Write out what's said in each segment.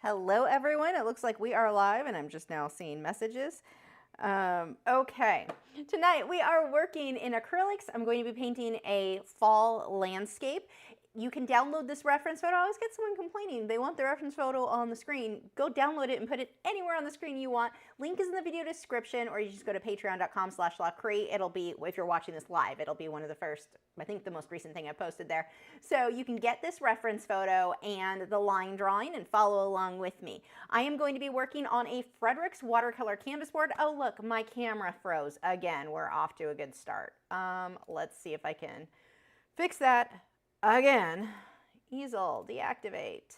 Hello everyone, it looks like we are live and I'm just now seeing messages. Okay, tonight we are working in acrylics. I'm going to be painting a fall landscape. You can download this reference photo. I always get someone complaining they want the reference photo on the screen. Go download it and put it anywhere on the screen you want. Link is in the video description, or you just go to patreon.com/Lachri. It'll be, if you're watching this live, it'll be one of the first, I think the most recent thing I posted there. So you can get this reference photo and the line drawing and follow along with me. I am going to be working on a Fredrix watercolor canvas board. Oh look, my camera froze again. We're off to a good start. Let's see if I can fix that. Again, easel, deactivate,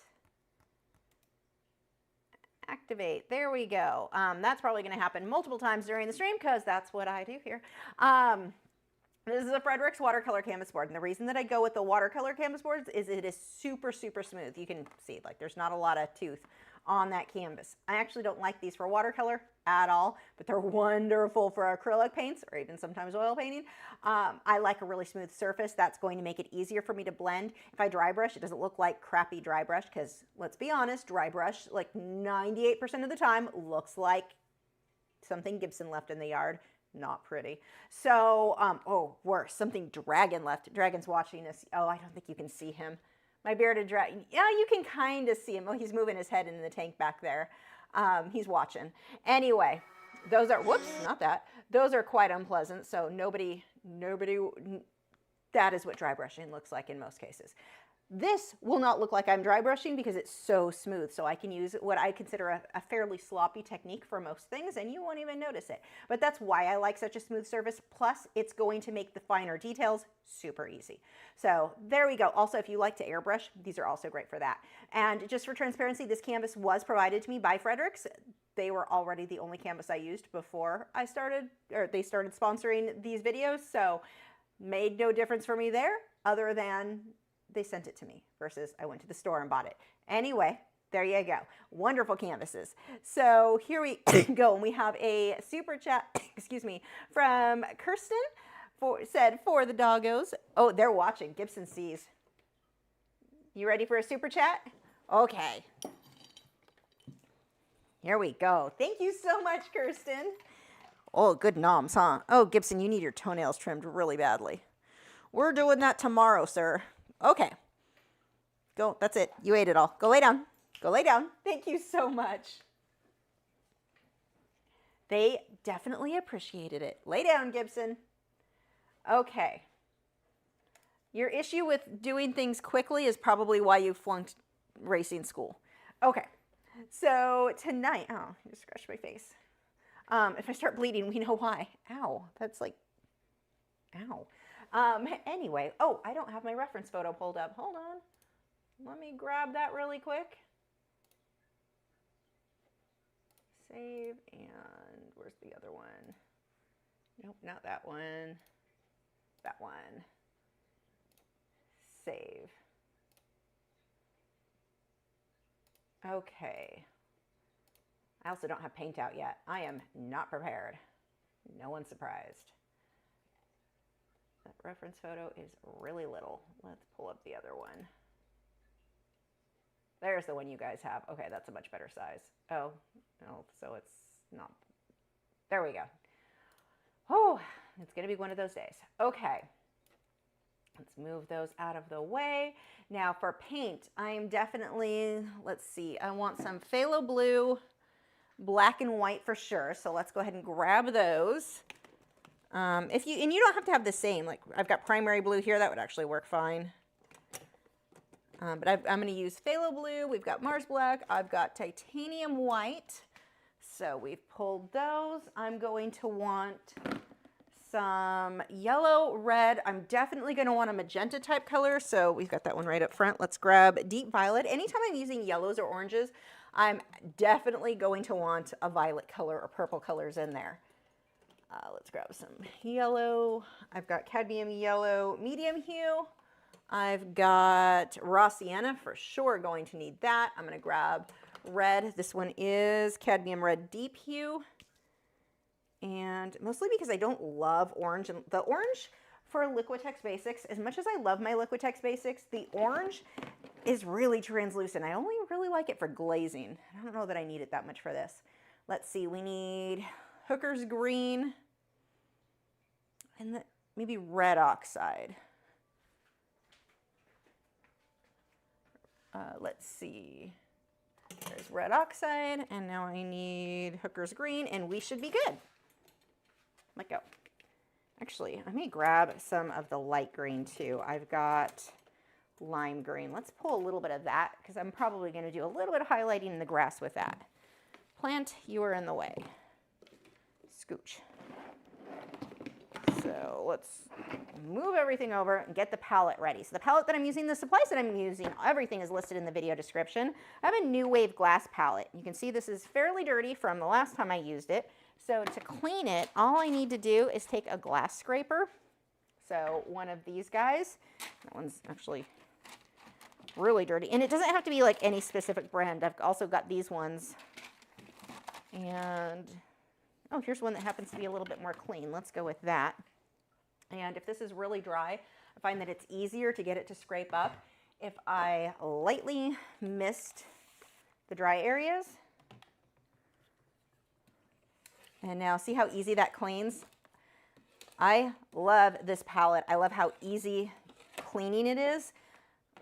activate, there we go. That's probably going to happen multiple times during the stream because that's what I do here. This is a Fredrix watercolor canvas board, and the reason that I go with the watercolor canvas boards is it is super, super smooth. You can see, like, there's not a lot of tooth on that canvas. I actually don't like these for watercolor at all, but they're wonderful for acrylic paints or even sometimes oil painting. I like a really smooth surface. That's going to make it easier for me to blend. If I dry brush, it doesn't look like crappy dry brush because, let's be honest, dry brush, like 98% of the time, looks like something Gibson left in the yard. Not pretty. So, oh, worse, something Dragon left. Dragon's watching this. Oh, I don't think you can see him. My bearded dragon. Yeah, you can kind of see him. Oh, he's moving his head in the tank back there. He's watching. Anyway, those are, whoops, not that. Those are quite unpleasant. So nobody, that is what dry brushing looks like in most cases. This will not look like I'm dry brushing because it's so smooth, so I can use what I consider a fairly sloppy technique for most things, and you won't even notice it. But that's why I like such a smooth surface, plus it's going to make the finer details super easy. So there we go. Also, if you like to airbrush, these are also great for that. And just for transparency, this canvas was provided to me by Fredrix. They were already the only canvas I used before I started, or they started sponsoring these videos, so made no difference for me there, other than they sent it to me versus I went to the store and bought it. Anyway, there you go. Wonderful canvases. So here we go. And we have a super chat, excuse me, from Kirsten said, for the doggos. Oh, they're watching. Gibson sees. You ready for a super chat? Okay. Here we go. Thank you so much, Kirsten. Oh, good noms, huh? Oh, Gibson, you need your toenails trimmed really badly. We're doing that tomorrow, sir. Okay, go, that's it. You ate it all. Go lay down. Go lay down. Thank you so much. They definitely appreciated it. Lay down, Gibson. Okay. Your issue with doing things quickly is probably why you flunked racing school. Okay, so tonight, oh, you just scratched my face. If I start bleeding, we know why. Ow, that's like, ow. Anyway, oh, I don't have my reference photo pulled up. Hold on. Let me grab that really quick. Save, and where's the other one? Nope, not that one. That one. Save. Okay. I also don't have paint out yet. I am not prepared. No one's surprised. That reference photo is really little. Let's pull up the other one. There's the one you guys have. Okay, that's a much better size. Oh, no, so it's not. There we go. Oh, it's going to be one of those days. Okay. Let's move those out of the way. Now for paint, I'm definitely, let's see, I want some phthalo blue, black and white for sure. So let's go ahead and grab those. And you don't have to have the same, like I've got primary blue here, that would actually work fine. But I'm going to use phthalo blue, we've got Mars black, I've got titanium white. So we've pulled those. I'm going to want some yellow, red. I'm definitely going to want a magenta type color. So we've got that one right up front. Let's grab deep violet. Anytime I'm using yellows or oranges, I'm definitely going to want a violet color or purple colors in there. Let's grab some yellow. I've got cadmium yellow, medium hue. I've got raw sienna, for sure going to need that. I'm going to grab red. This one is cadmium red deep hue. And mostly because I don't love orange. And the orange for Liquitex Basics, as much as I love my Liquitex Basics, the orange is really translucent. I only really like it for glazing. I don't know that I need it that much for this. Let's see, we need Hooker's Green and maybe red oxide. Let's see. There's red oxide, and now I need Hooker's Green, and we should be good. Let go. Actually, I may grab some of the light green too. I've got lime green. Let's pull a little bit of that because I'm probably going to do a little bit of highlighting in the grass with that. Plant, you are in the way. Scooch. So let's move everything over and get the palette ready. So the palette that I'm using, the supplies that I'm using, everything is listed in the video description. I have a New Wave glass palette. You can see this is fairly dirty from the last time I used it. So to clean it, all I need to do is take a glass scraper. So one of these guys, that one's actually really dirty. And it doesn't have to be like any specific brand. I've also got these ones. And, oh, here's one that happens to be a little bit more clean. Let's go with that. And if this is really dry, I find that it's easier to get it to scrape up if I lightly mist the dry areas. And now see how easy that cleans? I love this palette. I love how easy cleaning it is.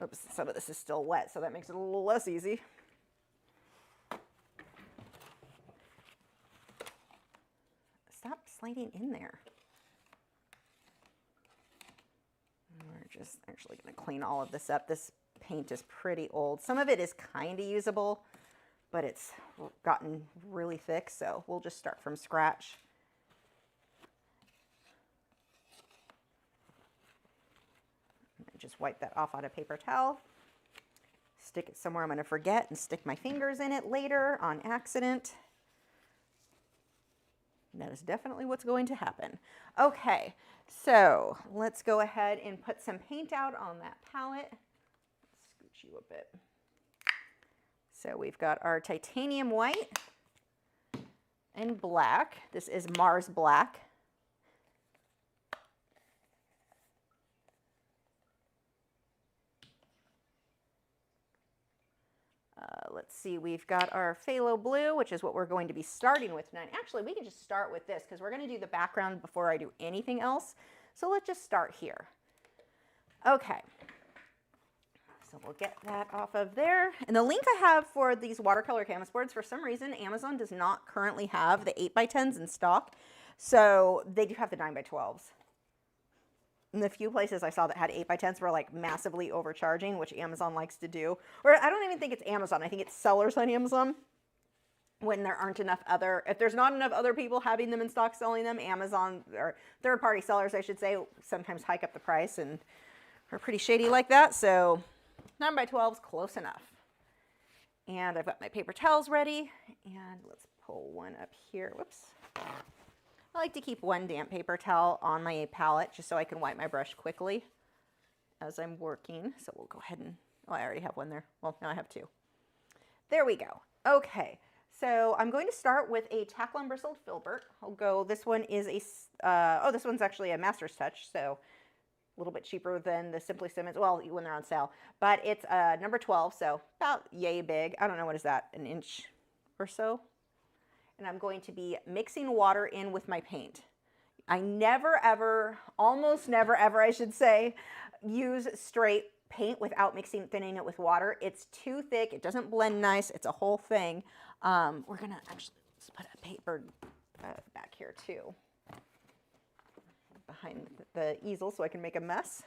Oops, some of this is still wet, so that makes it a little less easy. Stop sliding in there. We're just actually going to clean all of this up. This paint is pretty old. Some of it is kind of usable, but it's gotten really thick, so we'll just start from scratch. Just wipe that off on a paper towel. Stick it somewhere I'm going to forget and stick my fingers in it later on accident. That is definitely what's going to happen. Okay, so let's go ahead and put some paint out on that palette. Scooch you a bit. So we've got our titanium white and black. This is Mars Black. Let's see, we've got our phthalo blue, which is what we're going to be starting with tonight. Actually, we can just start with this because we're going to do the background before I do anything else. So let's just start here. Okay. So we'll get that off of there. And the link I have for these watercolor canvas boards, for some reason, Amazon does not currently have the 8x10s in stock. So they do have the 9x12s. And the few places I saw that had 8x10s were like massively overcharging, which Amazon likes to do. Or I don't even think it's Amazon. I think it's sellers on Amazon. When there aren't enough other, if there's not enough other people having them in stock selling them, Amazon, or third-party sellers, I should say, sometimes hike up the price and are pretty shady like that. So 9x12's close enough. And I've got my paper towels ready. And let's pull one up here. Whoops. I like to keep one damp paper towel on my palette just so I can wipe my brush quickly as I'm working. So we'll go ahead and, oh, I already have one there. Well, now I have two. There we go. Okay, so I'm going to start with a Taklon bristled filbert. I'll go, this one is a, oh, this one's actually a Master's Touch, so a little bit cheaper than the Simply Simmons, well, when they're on sale. But it's number 12, so about yay big. I don't know, what is that, an inch or so? And I'm going to be mixing water in with my paint. I never ever, almost never ever I should say, use straight paint without thinning it with water. It's too thick, it doesn't blend nice, it's a whole thing. We're gonna actually, let's put a paper back here too, behind the easel so I can make a mess.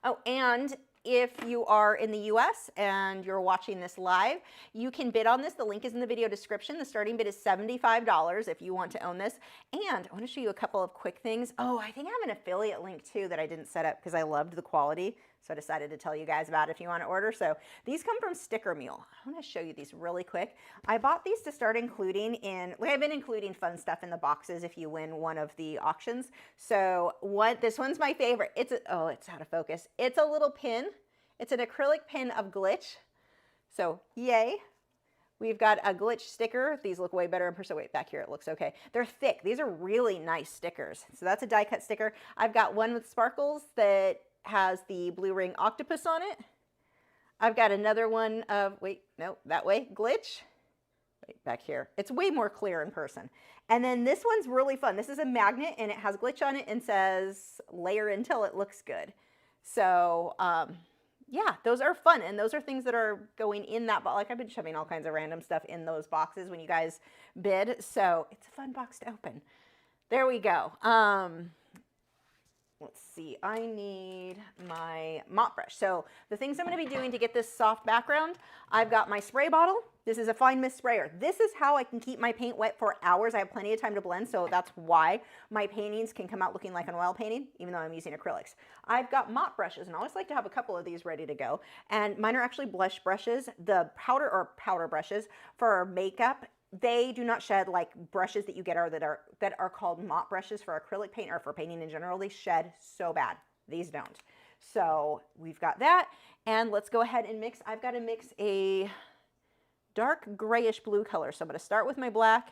Oh, and if you are in the US and you're watching this live, you can bid on this. The link is in the video description. The starting bid is $75 if you want to own this. And I want to show you a couple of quick things. Oh, I think I have an affiliate link too that I didn't set up because I loved the quality. So I decided to tell you guys about it if you want to order. So these come from Sticker Mule. I want to show you these really quick. I bought these to start including in, I've been including fun stuff in the boxes if you win one of the auctions. So this one's my favorite. It's out of focus. It's a little pin. It's an acrylic pin of glitch. So yay. We've got a glitch sticker. These look way better in person. Wait, back here it looks okay. They're thick. These are really nice stickers. So that's a die cut sticker. I've got one with sparkles that has the blue ring octopus on it. I've got another one of, wait, no, that way, glitch. Wait, back here. It's way more clear in person. And then this one's really fun. This is a magnet and it has glitch on it and says layer until it looks good. So yeah, those are fun. And those are things that are going in that box. Like I've been shoving all kinds of random stuff in those boxes when you guys bid. So it's a fun box to open. There we go. Let's see, I need my mop brush. So the things I'm going to be doing to get this soft background, I've got my spray bottle. This is a fine mist sprayer. This is how I can keep my paint wet for hours. I have plenty of time to blend, so that's why my paintings can come out looking like an oil painting, even though I'm using acrylics. I've got mop brushes, and I always like to have a couple of these ready to go. And mine are actually blush brushes. The powder brushes for makeup, they do not shed like brushes that you get that are called mop brushes for acrylic paint or for painting in general. They shed so bad. These don't. So we've got that, and let's go ahead and mix. I've got to mix a dark grayish blue color. So I'm going to start with my black.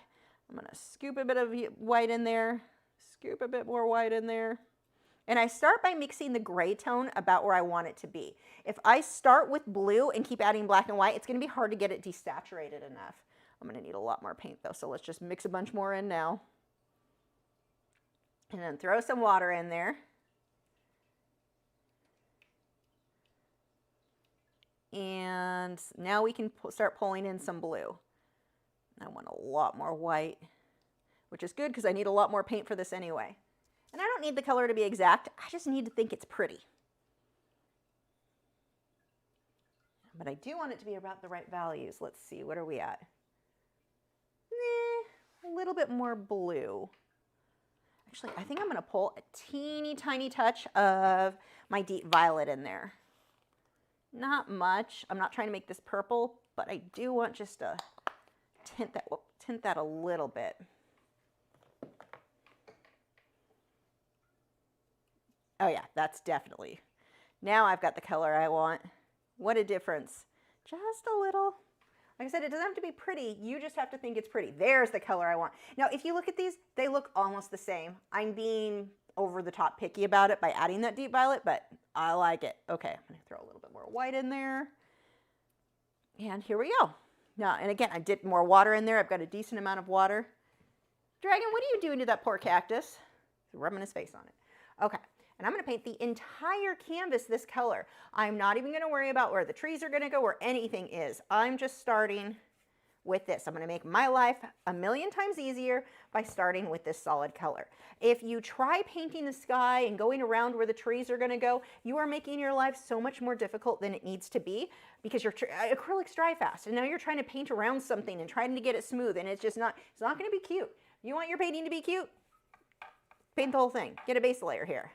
I'm going to scoop a bit of white in there, scoop a bit more white in there. And I start by mixing the gray tone about where I want it to be. If I start with blue and keep adding black and white, it's going to be hard to get it desaturated enough. I'm going to need a lot more paint though, so let's just mix a bunch more in now. And then throw some water in there. And now we can start pulling in some blue. I want a lot more white, which is good because I need a lot more paint for this anyway. And I don't need the color to be exact, I just need to think it's pretty. But I do want it to be about the right values. Let's see, what are we at? A little bit more blue. Actually, I think I'm going to pull a teeny tiny touch of my deep violet in there. Not much. I'm not trying to make this purple, but I do want just to tint that a little bit. Oh yeah, that's definitely. Now I've got the color I want. What a difference. Just a little. Like I said, it doesn't have to be pretty. You just have to think it's pretty. There's the color I want. Now, if you look at these, they look almost the same. I'm being over the top picky about it by adding that deep violet, but I like it. Okay, I'm going to throw a little bit more white in there. And here we go. Now, and again, I dipped more water in there. I've got a decent amount of water. Dragon, what are you doing to that poor cactus? He's rubbing his face on it. Okay. And I'm going to paint the entire canvas this color. I'm not even going to worry about where the trees are going to go or anything is. I'm just starting with this. I'm going to make my life a million times easier by starting with this solid color. If you try painting the sky and going around where the trees are going to go, you are making your life so much more difficult than it needs to be because your acrylics dry fast. And now you're trying to paint around something and trying to get it smooth, and it's not going to be cute. You want your painting to be cute? Paint the whole thing. Get a base layer here.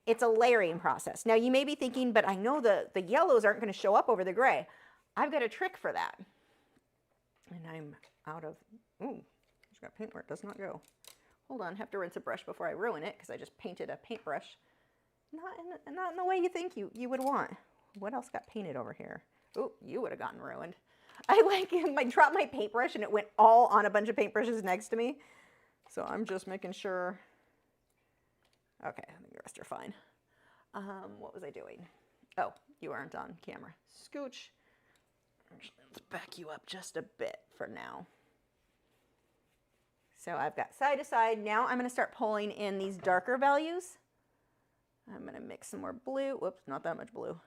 It's a layering process. Now you may be thinking, but I know the yellows aren't going to show up over the gray. I've got a trick for that. And I'm out of, ooh, just got paint where it does not go. Hold on, have to rinse a brush before I ruin it because I just painted a paintbrush. Not in the way you think you would want. What else got painted over here? Ooh, you would have gotten ruined. I dropped my paintbrush and it went all on a bunch of paintbrushes next to me. So I'm just making sure. Okay, I think the rest are fine. What was I doing? Oh, you aren't on camera. Scooch. Actually, let's back you up just a bit for now. So I've got side to side. Now I'm going to start pulling in these darker values. I'm going to mix some more blue. Whoops, not that much blue.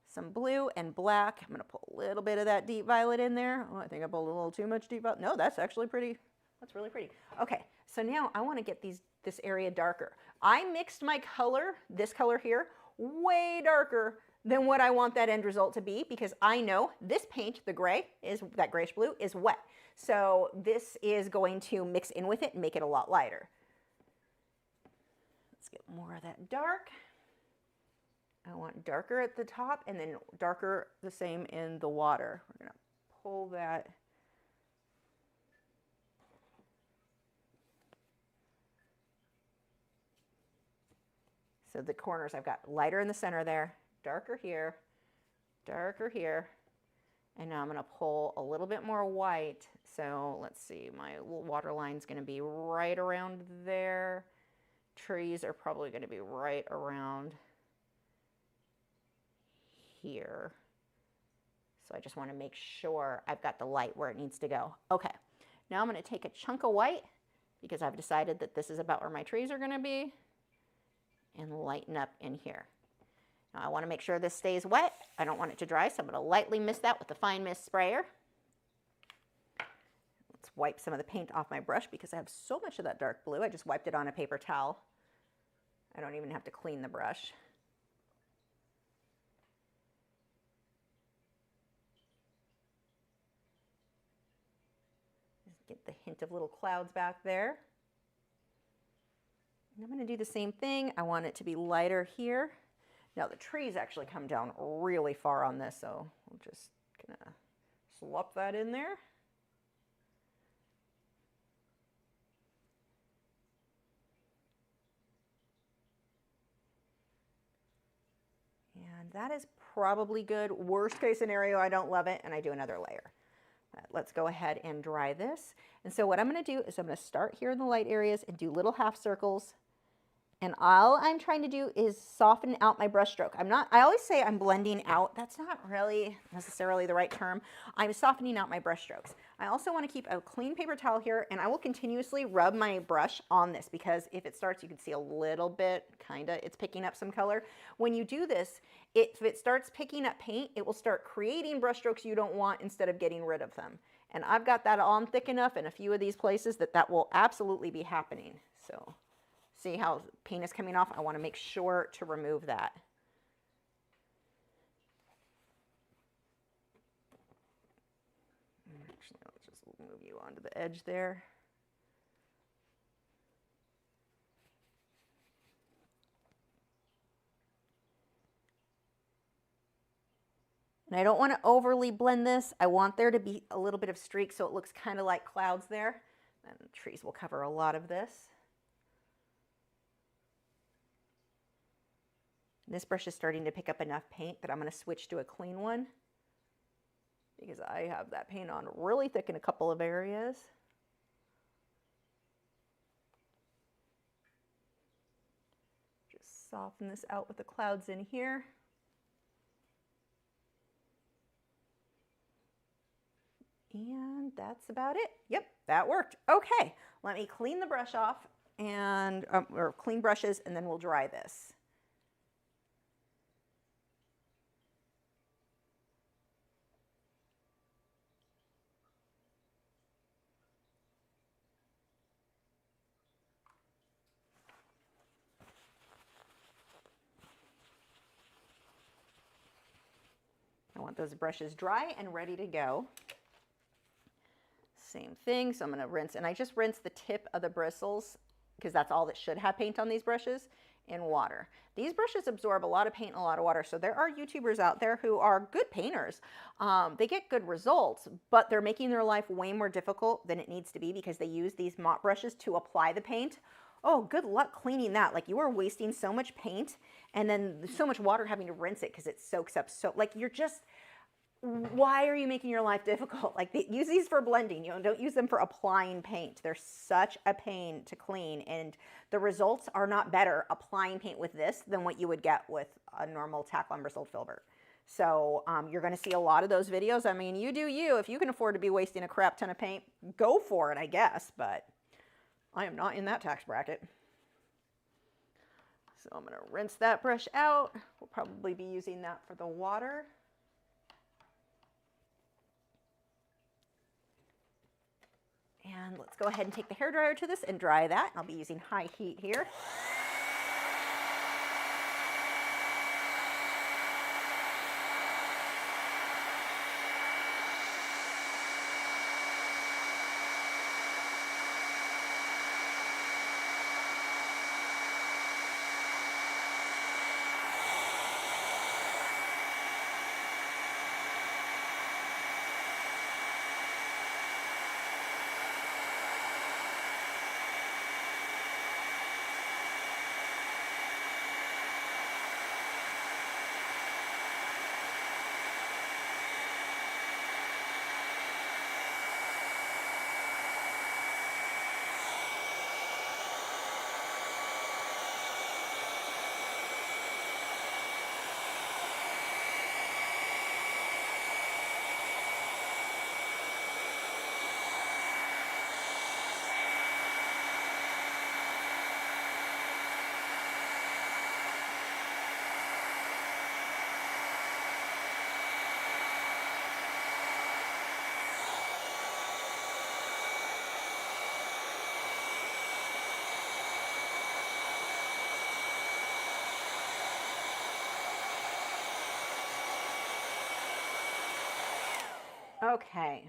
Some blue and black. I'm going to pull a little bit of that deep violet in there. Oh, I think I pulled a little too much deep violet. No, that's actually pretty. That's really pretty. Okay, so now I want to get this area darker. I mixed my color, this color here, way darker than what I want that end result to be because I know this paint, the gray, that grayish blue, is wet. So this is going to mix in with it and make it a lot lighter. Let's get more of that dark. I want darker at the top and then darker the same in the water. We're going to pull that. So the corners, I've got lighter in the center there, darker here, and now I'm going to pull a little bit more white. So let's see, my little water line's going to be right around there. Trees are probably going to be right around here. So I just want to make sure I've got the light where it needs to go. Okay, now I'm going to take a chunk of white because I've decided that this is about where my trees are going to be, and lighten up in here. Now I want to make sure this stays wet. I don't want it to dry, so I'm going to lightly mist that with the fine mist sprayer. Let's wipe some of the paint off my brush because I have so much of that dark blue. I just wiped it on a paper towel. I don't even have to clean the brush. Just get the hint of little clouds back there. And I'm going to do the same thing. I want it to be lighter here. Now the trees actually come down really far on this, so I'm just going to slop that in there. And that is probably good. Worst case scenario, I don't love it, and I do another layer. Let's go ahead and dry this. And so what I'm going to do is I'm going to start here in the light areas and do little half circles. And all I'm trying to do is soften out my brush stroke. I always say I'm blending out. That's not really necessarily the right term. I'm softening out my brush strokes. I also want to keep a clean paper towel here, and I will continuously rub my brush on this because if it starts, you can see a little bit, it's picking up some color. When you do this, if it starts picking up paint, it will start creating brush strokes you don't want instead of getting rid of them. And I've got that on thick enough in a few of these places that will absolutely be happening. So see how paint is coming off? I want to make sure to remove that. Actually, I'll just move you onto the edge there. And I don't want to overly blend this. I want there to be a little bit of streak so it looks kind of like clouds there. And the trees will cover a lot of this. This brush is starting to pick up enough paint that I'm going to switch to a clean one because I have that paint on really thick in a couple of areas. Just soften this out with the clouds in here. And that's about it. Yep, that worked. Okay, let me clean the brush off and or clean brushes, and then we'll dry this. I want those brushes dry and ready to go. Same thing, so I'm going to rinse, and I just rinse the tip of the bristles because that's all that should have paint on these brushes in water. These brushes absorb a lot of paint and a lot of water, so there are YouTubers out there who are good painters. They get good results, but they're making their life way more difficult than it needs to be because they use these mop brushes to apply the paint. Oh, good luck cleaning that. Like, you are wasting so much paint and then so much water having to rinse it because it soaks up so, like, you're just, why are you making your life difficult? Like, use these for blending, you know, don't use them for applying paint. They're such a pain to clean, and the results are not better applying paint with this than what you would get with a normal tack lumber sold filbert. So you're going to see a lot of those videos. I mean, you do you. If you can afford to be wasting a crap ton of paint, go for it, I guess, but I am not in that tax bracket. So I'm going to rinse that brush out. We'll probably be using that for the water. And let's go ahead and take the hairdryer to this and dry that. I'll be using high heat here. Okay.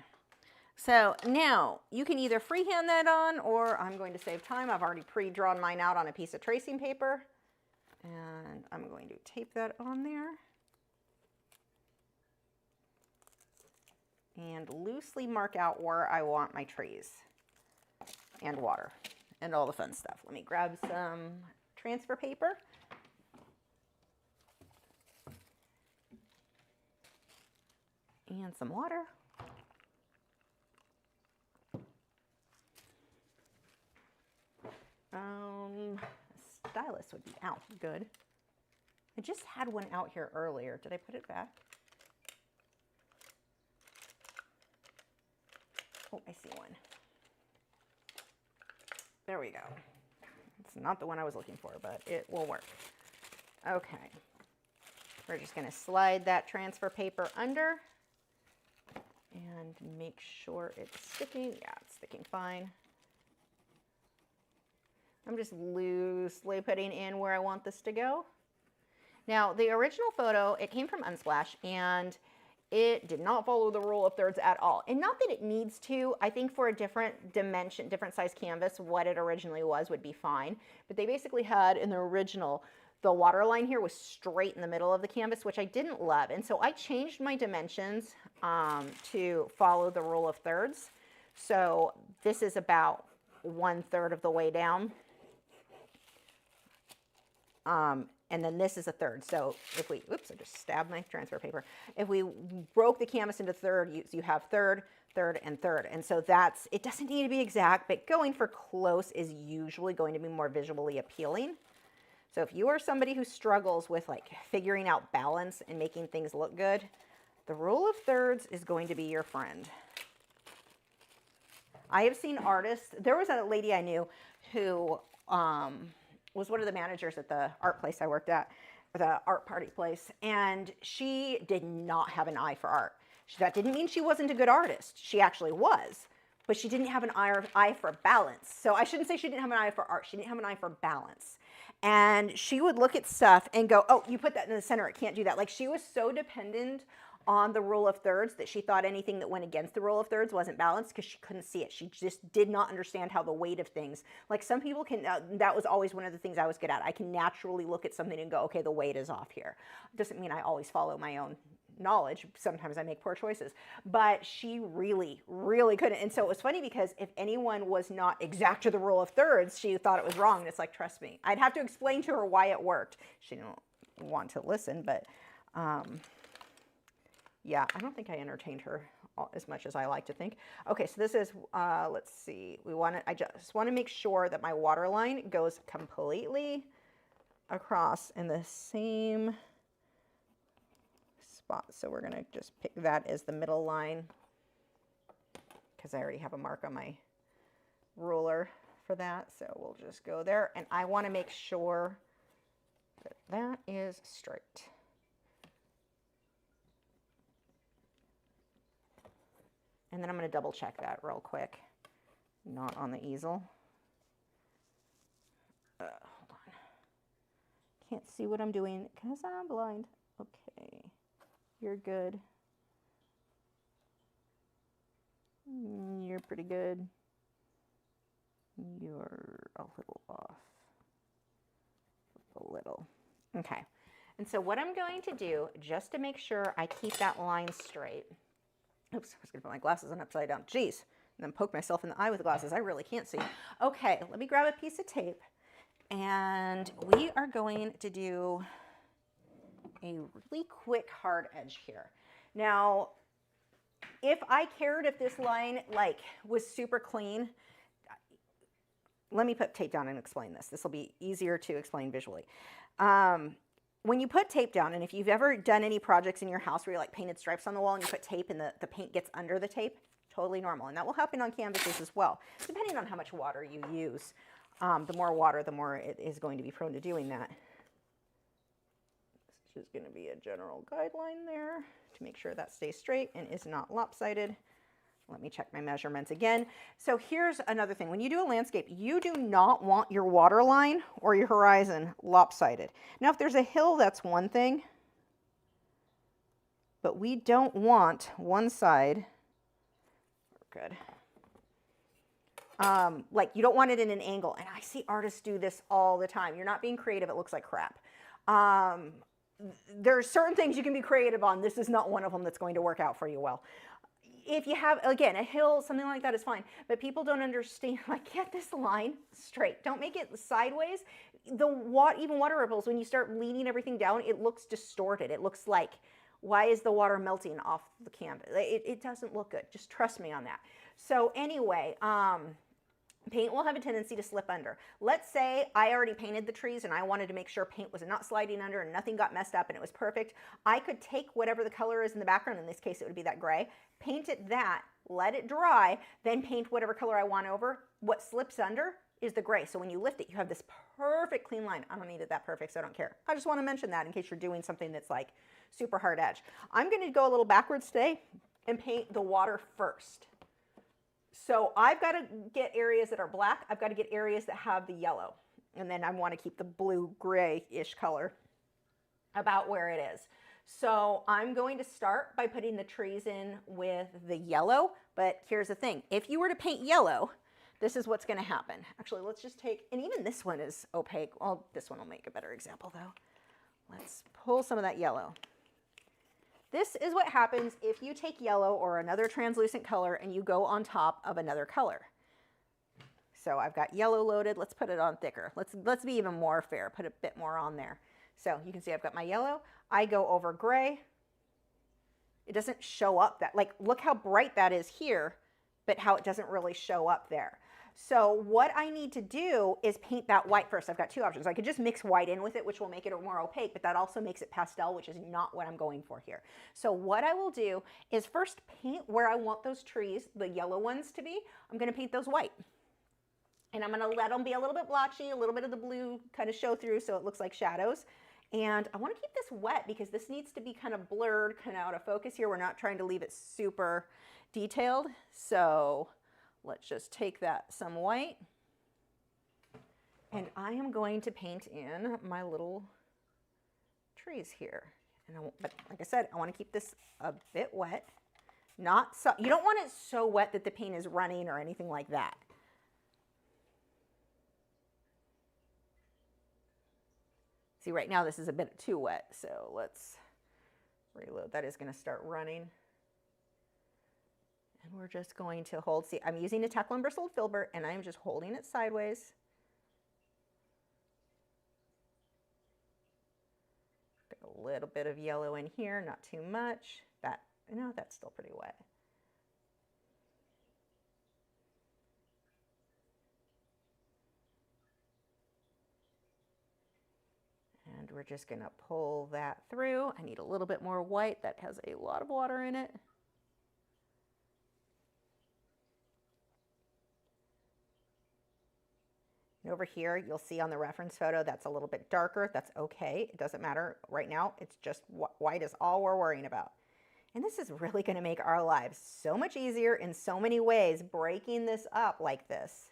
So now you can either freehand that on, or I'm going to save time. I've already pre-drawn mine out on a piece of tracing paper. And I'm going to tape that on there. And loosely mark out where I want my trees and water and all the fun stuff. Let me grab some transfer paper. And some water. Stylus would be out good. I just had one out here earlier. Did I put it back? Oh, I see one. There we go. It's not the one I was looking for, but it will work. Okay. We're just going to slide that transfer paper under and make sure it's sticking. Yeah, it's sticking fine. I'm just loosely putting in where I want this to go. Now, the original photo, it came from Unsplash, and it did not follow the rule of thirds at all. And not that it needs to. I think for a different dimension, different size canvas, what it originally was would be fine. But they basically had, in the original, the water line here was straight in the middle of the canvas, which I didn't love. And so I changed my dimensions to follow the rule of thirds. So this is about 1/3 of the way down. And then this is a third. So if we, oops, I just stabbed my transfer paper. If we broke the canvas into third, you have third, third, and third. And so that's, it doesn't need to be exact, but going for close is usually going to be more visually appealing. So if you are somebody who struggles with like figuring out balance and making things look good, the rule of thirds is going to be your friend. I have seen artists, there was a lady I knew who, was one of the managers at the art place I worked at, the art party place, and she did not have an eye for art. That didn't mean she wasn't a good artist. She actually was, but she didn't have an eye for balance. So I shouldn't say she didn't have an eye for art. She didn't have an eye for balance. And she would look at stuff and go, oh, you put that in the center. It can't do that. Like, she was so dependent on the rule of thirds that she thought anything that went against the rule of thirds wasn't balanced because she couldn't see it. She just did not understand how the weight of things, like some people can, that was always one of the things I was good at. I can naturally look at something and go, okay, the weight is off here. Doesn't mean I always follow my own knowledge. Sometimes I make poor choices, but she really, really couldn't. And so it was funny because if anyone was not exact to the rule of thirds, she thought it was wrong. And it's like, trust me, I'd have to explain to her why it worked. She didn't want to listen, but, yeah, I don't think I entertained her as much as I like to think. Okay, so this is, let's see, I just want to make sure that my water line goes completely across in the same spot. So we're going to just pick that as the middle line because I already have a mark on my ruler for that. So we'll just go there. And I want to make sure that that is straight. And then I'm going to double check that real quick. Not on the easel. Hold on. Can't see what I'm doing because I'm blind. Okay. You're good. You're pretty good. You're a little off. A little. Okay. And so what I'm going to do, just to make sure I keep that line straight. Oops, I was going to put my glasses on upside down. Jeez. And then poke myself in the eye with the glasses. I really can't see. Okay, let me grab a piece of tape. And we are going to do a really quick hard edge here. Now, if I cared if this line like was super clean, let me put tape down and explain this. This will be easier to explain visually. When you put tape down, and if you've ever done any projects in your house where you like painted stripes on the wall and you put tape and the paint gets under the tape, totally normal. And that will happen on canvases as well, depending on how much water you use. The more water, the more it is going to be prone to doing that. This is going to be a general guideline there to make sure that stays straight and is not lopsided. Let me check my measurements again. So here's another thing. When you do a landscape, you do not want your water line or your horizon lopsided. Now, if there's a hill, that's one thing. But we don't want one side Good. Like you don't want it in an angle. And I see artists do this all the time. You're not being creative. It looks like crap. There are certain things you can be creative on. This is not one of them that's going to work out for you well. If you have, again, a hill, something like that is fine. But people don't understand, like, get this line straight. Don't make it sideways. Even water ripples, when you start leaning everything down, it looks distorted. It looks like, why is the water melting off the canvas? It doesn't look good. Just trust me on that. So anyway, paint will have a tendency to slip under. Let's say I already painted the trees and I wanted to make sure paint was not sliding under and nothing got messed up and it was perfect. I could take whatever the color is in the background, in this case it would be that gray, paint it that, let it dry, then paint whatever color I want over. What slips under is the gray. So when you lift it, you have this perfect clean line. I don't need it that perfect, so I don't care. I just want to mention that in case you're doing something that's like super hard edge. I'm going to go a little backwards today and paint the water first. So I've got to get areas that are black. I've got to get areas that have the yellow. And then I want to keep the blue-gray-ish color about where it is. So I'm going to start by putting the trees in with the yellow. But here's the thing. If you were to paint yellow, this is what's going to happen. Actually, let's just take, and even this one is opaque. Well, this one will make a better example, though. Let's pull some of that yellow. This is what happens if you take yellow or another translucent color and you go on top of another color. So I've got yellow loaded. Let's put it on thicker. Let's be even more fair. Put a bit more on there. So you can see I've got my yellow. I go over gray. It doesn't show up that, like, look how bright that is here, but how it doesn't really show up there. So what I need to do is paint that white first. I've got two options. I could just mix white in with it, which will make it more opaque, but that also makes it pastel, which is not what I'm going for here. So what I will do is first paint where I want those trees, the yellow ones, to be. I'm going to paint those white. And I'm going to let them be a little bit blotchy, a little bit of the blue kind of show through so it looks like shadows. And I want to keep this wet because this needs to be kind of blurred, kind of out of focus here. We're not trying to leave it super detailed. So let's just take that some white, and I am going to paint in my little trees here. But like I said, I want to keep this a bit wet. Not so, you don't want it so wet that the paint is running or anything like that. See, right now this is a bit too wet, so let's reload. That is going to start running. And we're just going to hold, see, I'm using a Teflon bristled filbert and I'm just holding it sideways. Got a little bit of yellow in here, not too much. No, that's still pretty wet. And we're just gonna pull that through. I need a little bit more white. That has a lot of water in it. And over here, you'll see on the reference photo, that's a little bit darker. That's okay. It doesn't matter. Right now, it's just white is all we're worrying about. And this is really going to make our lives so much easier in so many ways, breaking this up like this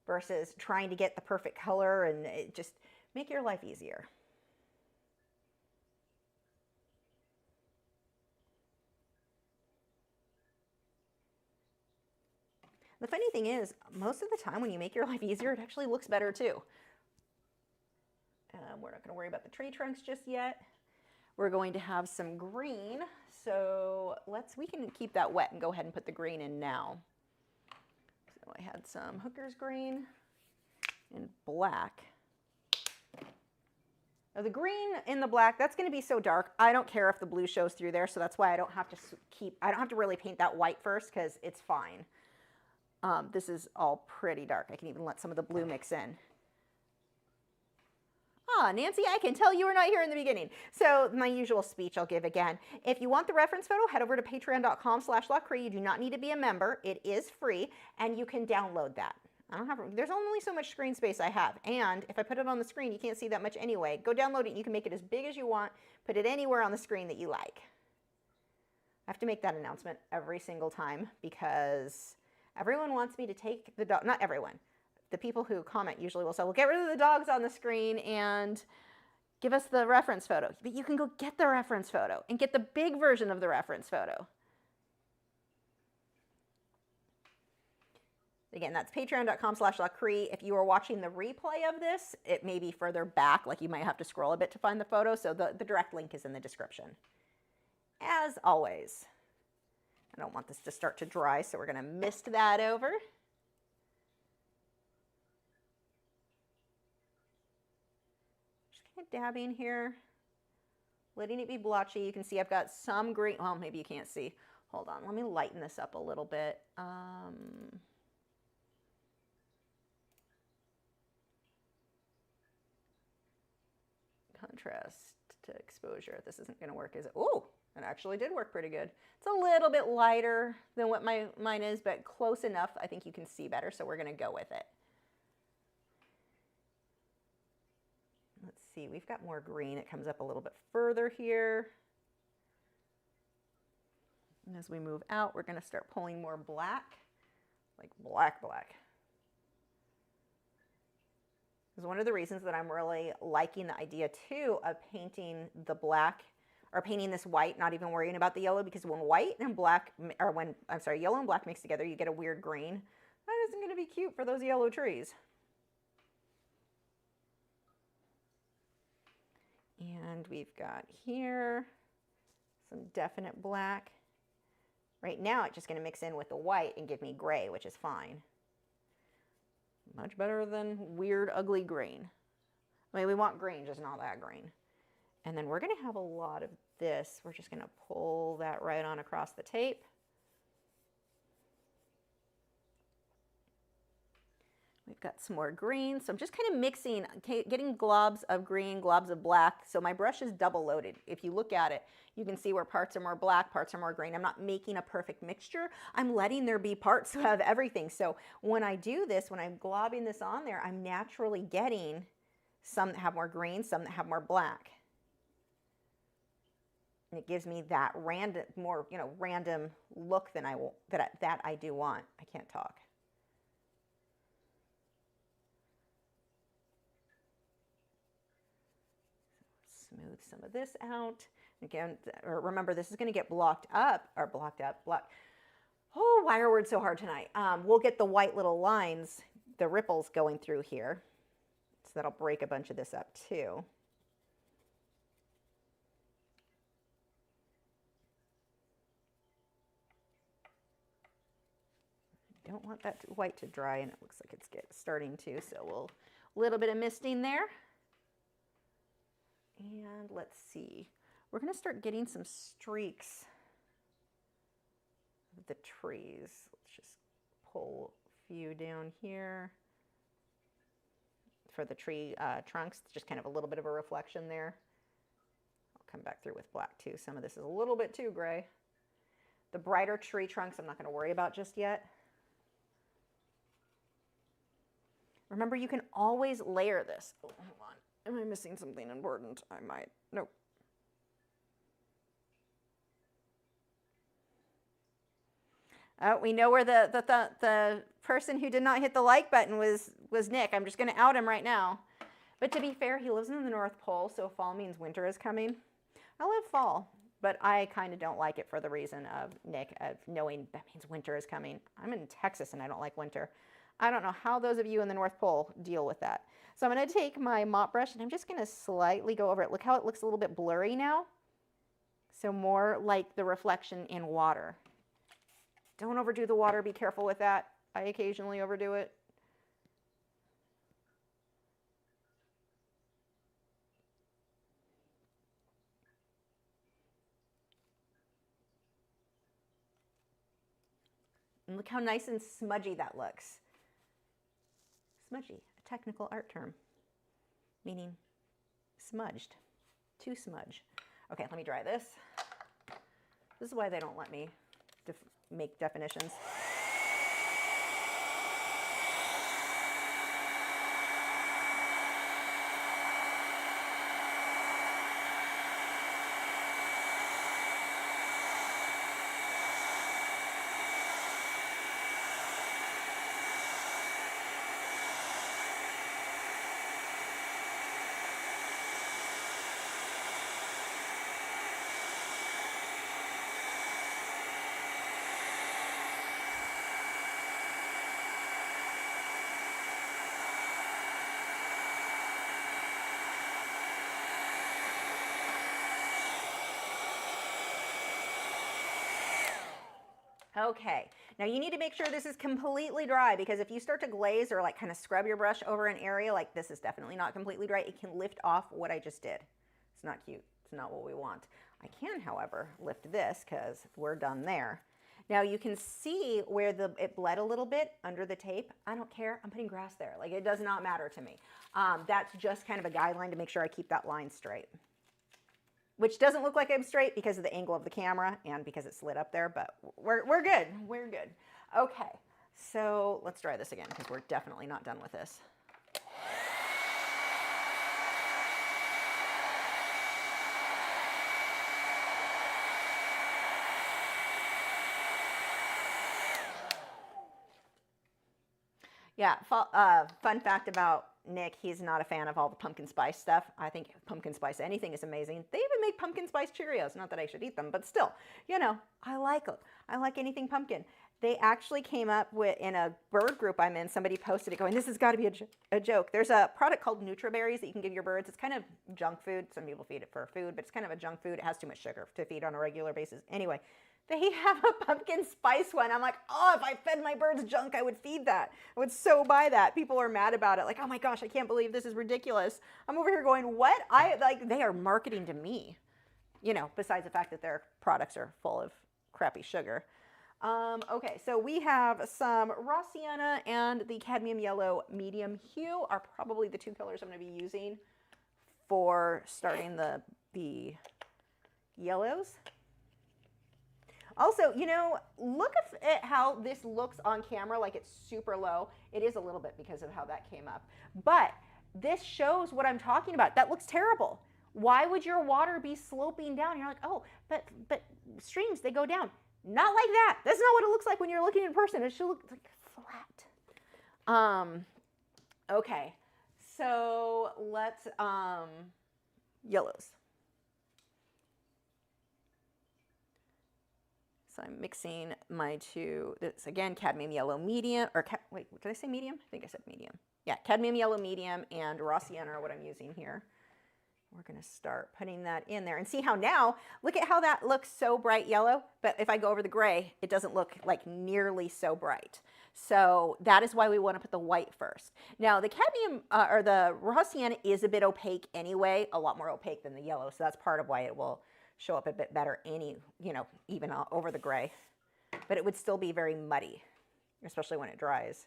versus trying to get the perfect color, and just make your life easier. The funny thing is, most of the time when you make your life easier, it actually looks better too. We're not going to worry about the tree trunks just yet. We're going to have some green, so we can keep that wet and go ahead and put the green in now. So I had some Hooker's green and black. Now the green in the black, that's going to be so dark. I don't care if the blue shows through there, so that's why I don't have to really paint that white first, because it's fine. This is all pretty dark. I can even let some of the blue mix in. Ah, Nancy, I can tell you were not here in the beginning. So my usual speech I'll give again. If you want the reference photo, head over to patreon.com/Lachri. You do not need to be a member. It is free, and you can download that. There's only so much screen space I have. And if I put it on the screen, you can't see that much anyway. Go download it. You can make it as big as you want. Put it anywhere on the screen that you like. I have to make that announcement every single time because everyone wants me to take the dog. Not everyone. The people who comment usually will say, well, get rid of the dogs on the screen and give us the reference photo. But you can go get the reference photo and get the big version of the reference photo. Again, that's patreon.com/Lachri. If you are watching the replay of this, it may be further back, like you might have to scroll a bit to find the photo, so the direct link is in the description. As always, I don't want this to start to dry, so we're going to mist that over. Just kind of dabbing here, letting it be blotchy. You can see I've got some green. Well, maybe you can't see. Hold on, let me lighten this up a little bit. Contrast to exposure. This isn't going to work, is it? Oh, it actually did work pretty good. It's a little bit lighter than what mine is, but close enough. I think you can see better, so we're going to go with it. Let's see, we've got more green. It comes up a little bit further here. And as we move out, we're going to start pulling more black, like black. Because one of the reasons that I'm really liking the idea too of painting the black or painting this white, not even worrying about the yellow, because when white and black, or when, I'm sorry, yellow and black mix together, you get a weird green. That isn't going to be cute for those yellow trees. And we've got here some definite black. Right now, it's just going to mix in with the white and give me gray, which is fine. Much better than weird, ugly green. I mean, we want green, just not that green. And then we're going to have a lot of this. We're just going to pull that right on across the tape. We've got some more green. So I'm just kind of mixing, getting globs of green, globs of black. So my brush is double loaded. If you look at it, you can see where parts are more black, parts are more green. I'm not making a perfect mixture. I'm letting there be parts of everything. So when I do this, when I'm globbing this on there, I'm naturally getting some that have more green, some that have more black. And it gives me that random, more, random look than that I do want. I can't talk. Smooth some of this out. Again, remember, this is going to get blocked up. Oh, why are words so hard tonight? We'll get the white little lines, the ripples going through here. So that'll break a bunch of this up too. I don't want that white to dry, and it looks like it's starting to, so a little bit of misting there. And let's see, we're going to start getting some streaks of the trees. Let's just pull a few down here for the tree trunks, just kind of a little bit of a reflection there. I'll come back through with black too. Some of this is a little bit too gray. The brighter tree trunks I'm not going to worry about just yet. Remember, you can always layer this. Oh, hold on. Am I missing something important? I might. Nope. We know where the person who did not hit the like button was Nick. I'm just going to out him right now. But to be fair, he lives in the North Pole, so fall means winter is coming. I love fall, but I kind of don't like it for the reason of Nick, of knowing that means winter is coming. I'm in Texas and I don't like winter. I don't know how those of you in the North Pole deal with that. So I'm going to take my mop brush and I'm just going to slightly go over it. Look how it looks a little bit blurry now. So more like the reflection in water. Don't overdo the water. Be careful with that. I occasionally overdo it. And look how nice and smudgy that looks. Smudgy, a technical art term, meaning smudged, to smudge. Okay, let me dry this. This is why they don't let me make definitions. Okay, now you need to make sure this is completely dry, because if you start to glaze or like kind of scrub your brush over an area, like this is definitely not completely dry, it can lift off what I just did. It's not cute. It's not what we want. I can, however, lift this because we're done there. Now you can see where it bled a little bit under the tape. I don't care. I'm putting grass there. Like, it does not matter to me. That's just kind of a guideline to make sure I keep that line straight. Which doesn't look like I'm straight because of the angle of the camera and because it slid up there, but we're good. We're good. Okay, so let's try this again because we're definitely not done with this. Yeah, fun fact about Nick, he's not a fan of all the pumpkin spice stuff. I think pumpkin spice anything is amazing. They even make pumpkin spice Cheerios. Not that I should eat them, but still, you know, I like them. I like anything pumpkin. They actually came up with, in a bird group I'm in, somebody posted it going, this has got to be a joke. There's a product called Nutriberries that you can give your birds. It's kind of junk food. Some people feed it for food, but it's kind of a junk food. It has too much sugar to feed on a regular basis. Anyway, they have a pumpkin spice one. I'm like, oh, if I fed my birds junk, I would feed that. I would so buy that. People are mad about it. Like, oh my gosh, I can't believe this is ridiculous. I'm over here going, what? They are marketing to me, you know, besides the fact that their products are full of crappy sugar. Okay, so we have some raw sienna and the cadmium yellow medium hue are probably the two colors I'm going to be using for starting the yellows. Also, you know, look at how this looks on camera, like it's super low. It is a little bit because of how that came up. But this shows what I'm talking about. That looks terrible. Why would your water be sloping down? You're like, oh, but streams, they go down. Not like that. That's not what it looks like when you're looking in person. It should look like flat. Okay, so let's, yellows. So I'm mixing my two, this again, cadmium yellow medium, or wait, did I say medium? I think I said medium. Yeah, cadmium yellow medium and raw sienna are what I'm using here. We're gonna start putting that in there and see how now, look at how that looks so bright yellow, but if I go over the gray, it doesn't look like nearly so bright. So that is why we wanna put the white first. Now the cadmium, or the raw sienna is a bit opaque anyway, a lot more opaque than the yellow, so that's part of why it will show up a bit better even over the gray, but it would still be very muddy, especially when it dries.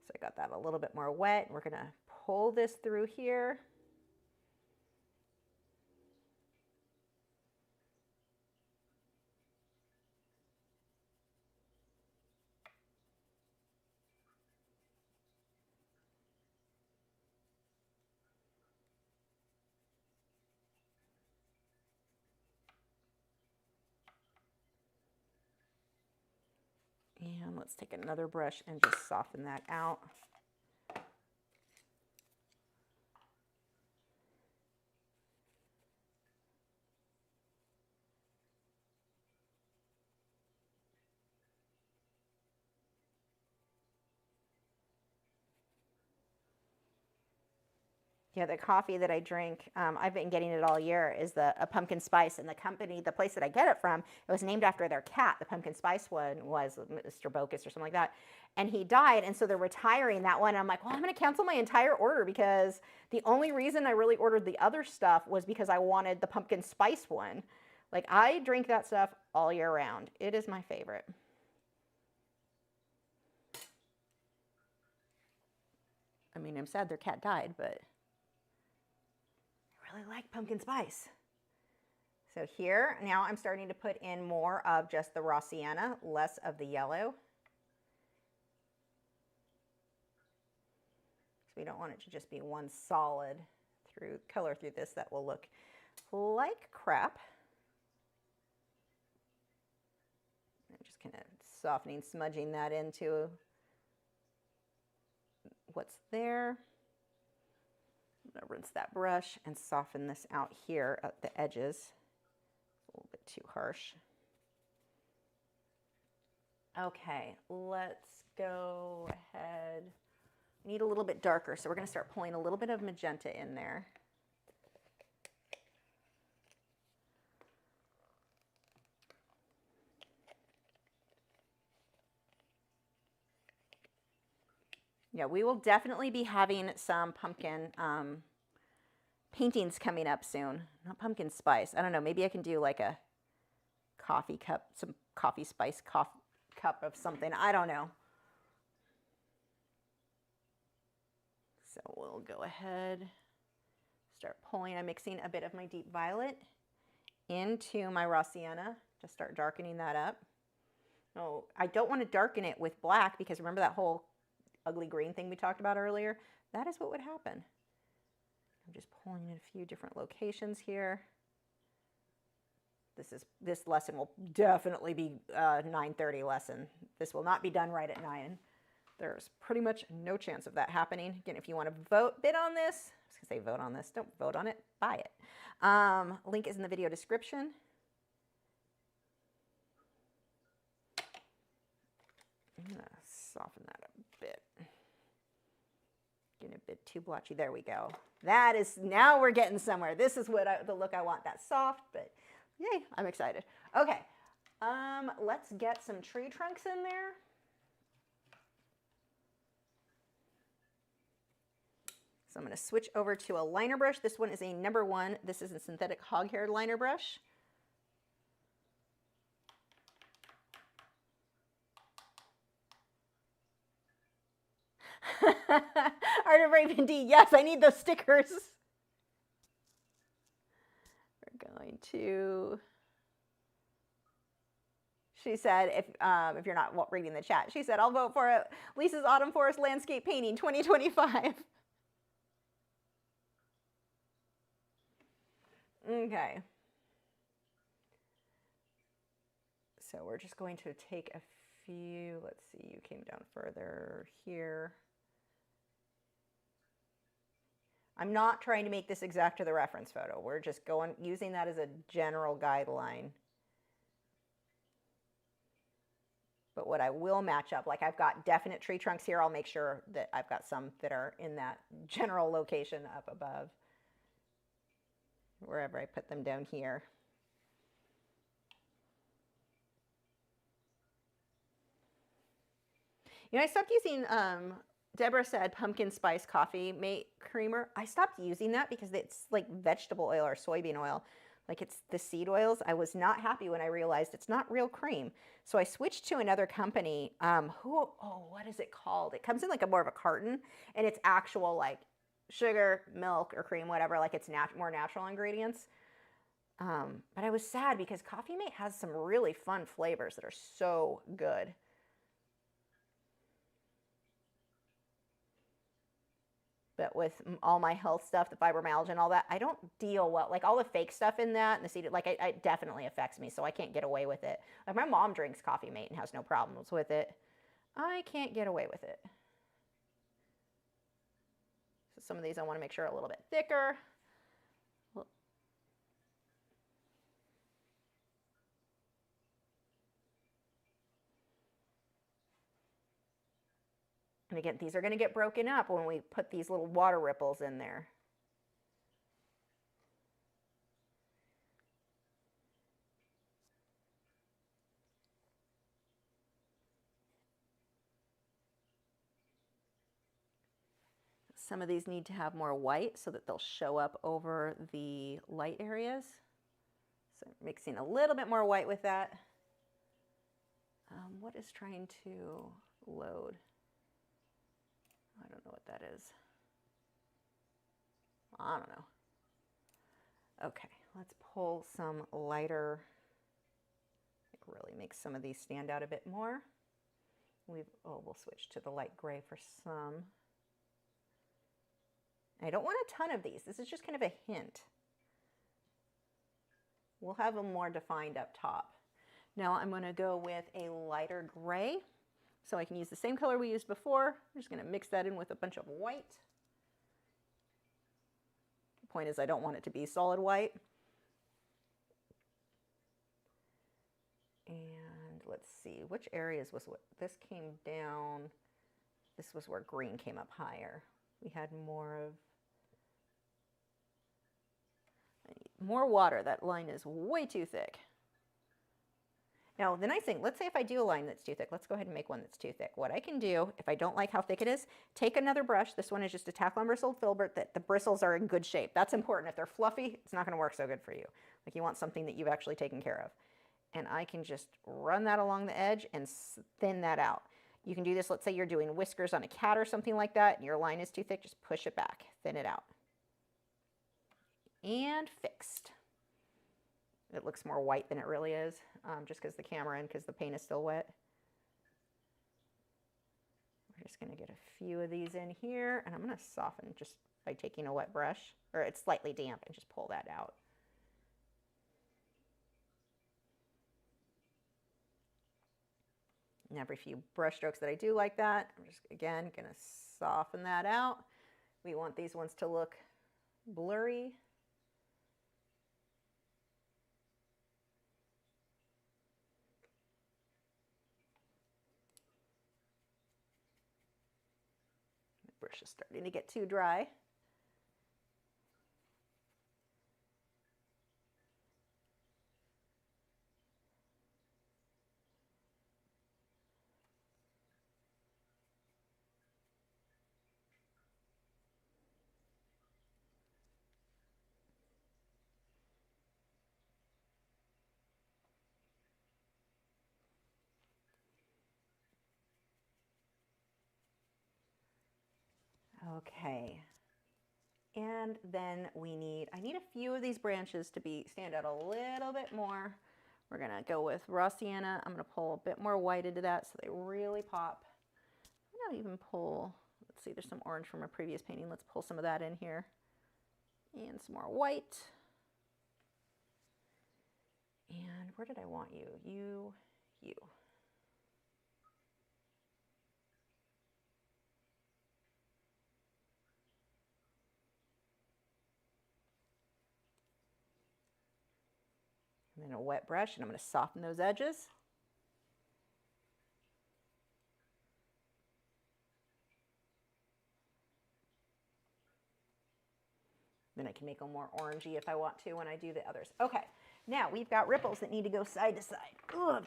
So I got that a little bit more wet. We're gonna pull this through here. And let's take another brush and just soften that out. Yeah, the coffee that I drink, I've been getting it all year, is a pumpkin spice. And the company, the place that I get it from, it was named after their cat. The pumpkin spice one was Mr. Bocus or something like that. And he died, and so they're retiring that one. And I'm like, well, I'm going to cancel my entire order because the only reason I really ordered the other stuff was because I wanted the pumpkin spice one. Like, I drink that stuff all year round. It is my favorite. I mean, I'm sad their cat died, but really like pumpkin spice. So here, now I'm starting to put in more of just the raw sienna, less of the yellow. So we don't want it to just be one solid color through this that will look like crap. I'm just kind of softening, smudging that into what's there. I'm gonna rinse that brush and soften this out here at the edges. A little bit too harsh. Okay, let's go ahead. Need a little bit darker, so we're gonna start pulling a little bit of magenta in there. Yeah, we will definitely be having some pumpkin paintings coming up soon. Not pumpkin spice. I don't know. Maybe I can do like a coffee cup, some coffee spice cup of something. I don't know. So we'll go ahead, start pulling. I'm mixing a bit of my deep violet into my raw sienna to start darkening that up. Oh, I don't want to darken it with black because remember that whole ugly green thing we talked about earlier? That is what would happen. I'm just pulling in a few different locations here. This lesson will definitely be a 9:30 lesson. This will not be done right at 9. There's pretty much no chance of that happening. Again, if you want to bid on this, I was going to say vote on this. Don't vote on it, buy it. Link is in the video description. I'm going to soften that a bit. Getting a bit too blotchy. There we go. That is, now we're getting somewhere. This is what the look I want. That soft, but yay, I'm excited. Okay, let's get some tree trunks in there. So I'm going to switch over to a liner brush. This one is a number 1. This is a synthetic hog hair liner brush. Art of Raven D. Yes, I need those stickers. We're going to... She said, if you're not reading the chat, she said, I'll vote for it. Lisa's Autumn Forest Landscape Painting 2025. Okay. So we're just going to take a few, let's see, you came down further here. I'm not trying to make this exact to the reference photo. We're just using that as a general guideline. But what I will match up, like I've got definite tree trunks here, I'll make sure that I've got some that are in that general location up above, wherever I put them down here. You know, I stopped using, Deborah said pumpkin spice coffee mate creamer. I stopped using that because it's like vegetable oil or soybean oil. Like it's the seed oils. I was not happy when I realized it's not real cream. So I switched to another company. What is it called? It comes in like more of a carton and it's actual like sugar, milk or cream, whatever. Like it's more natural ingredients. But I was sad because Coffee Mate has some really fun flavors that are so good. But with all my health stuff, the fibromyalgia and all that, I don't deal well. Like all the fake stuff in that and the seed, like it definitely affects me. So I can't get away with it. Like my mom drinks Coffee Mate and has no problems with it. I can't get away with it. So some of these I want to make sure are a little bit thicker. And again, these are going to get broken up when we put these little water ripples in there. Some of these need to have more white so that they'll show up over the light areas. So I'm mixing a little bit more white with that. What is trying to load? I don't know what that is. I don't know. Okay, let's pull some lighter, like really make some of these stand out a bit more. We'll switch to the light gray for some. I don't want a ton of these. This is just kind of a hint. We'll have them more defined up top. Now I'm going to go with a lighter gray. So I can use the same color we used before. I'm just going to mix that in with a bunch of white. The point is I don't want it to be solid white. And let's see, which areas was what? This came down. This was where green came up higher. We had more water. That line is way too thick. Now, the nice thing, let's say if I do a line that's too thick, let's go ahead and make one that's too thick. What I can do, if I don't like how thick it is, take another brush. This one is just a tack on bristled filbert that the bristles are in good shape. That's important. If they're fluffy, it's not going to work so good for you. Like you want something that you've actually taken care of. And I can just run that along the edge and thin that out. You can do this, let's say you're doing whiskers on a cat or something like that, and your line is too thick, just push it back, thin it out. And fixed. It looks more white than it really is, just because the camera and because the paint is still wet. We're just going to get a few of these in here, and I'm going to soften just by taking a wet brush, or it's slightly damp, and just pull that out. And every few brush strokes that I do like that, I'm just, again, going to soften that out. We want these ones to look blurry. The brush is starting to get too dry. Okay, and then I need a few of these branches to stand out a little bit more. We're gonna go with raw sienna. I'm gonna pull a bit more white into that so they really pop. I'm gonna even pull, let's see, there's some orange from a previous painting. Let's pull some of that in here. And some more white. And where did I want you? You. And then a wet brush, and I'm going to soften those edges. Then I can make them more orangey if I want to when I do the others. Okay, now we've got ripples that need to go side to side. Ooh,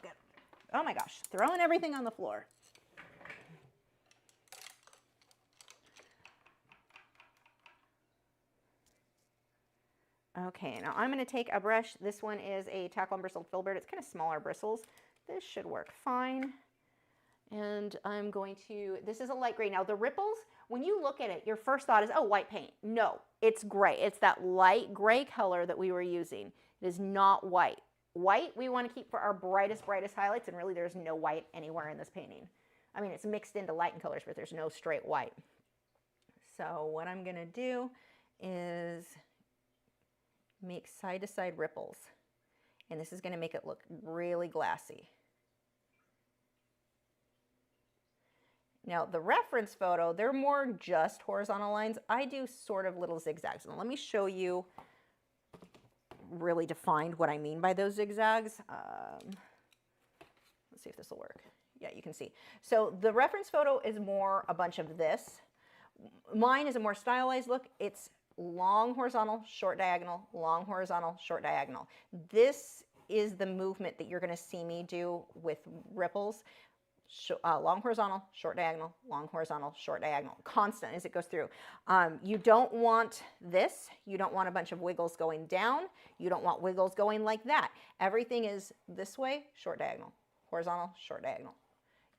oh my gosh, throwing everything on the floor. Okay, now I'm going to take a brush. This one is a tack on bristled filbert. It's kind of smaller bristles. This should work fine. And I'm going to, this is a light gray. Now the ripples, when you look at it, your first thought is, oh, white paint. No, it's gray. It's that light gray color that we were using. It is not white. White we want to keep for our brightest highlights, and really there's no white anywhere in this painting. I mean, it's mixed into light and colors, but there's no straight white. So what I'm going to do is make side-to-side ripples. And this is going to make it look really glassy. Now, the reference photo, they're more just horizontal lines. I do sort of little zigzags. And let me show you really defined what I mean by those zigzags. Let's see if this will work. Yeah, you can see. So the reference photo is more a bunch of this. Mine is a more stylized look. It's long horizontal, short diagonal, long horizontal, short diagonal. This is the movement that you're going to see me do with ripples. Long horizontal, short diagonal, long horizontal, short diagonal, constant as it goes through. You don't want this. You don't want a bunch of wiggles going down. You don't want wiggles going like that. Everything is this way, short diagonal, horizontal, short diagonal.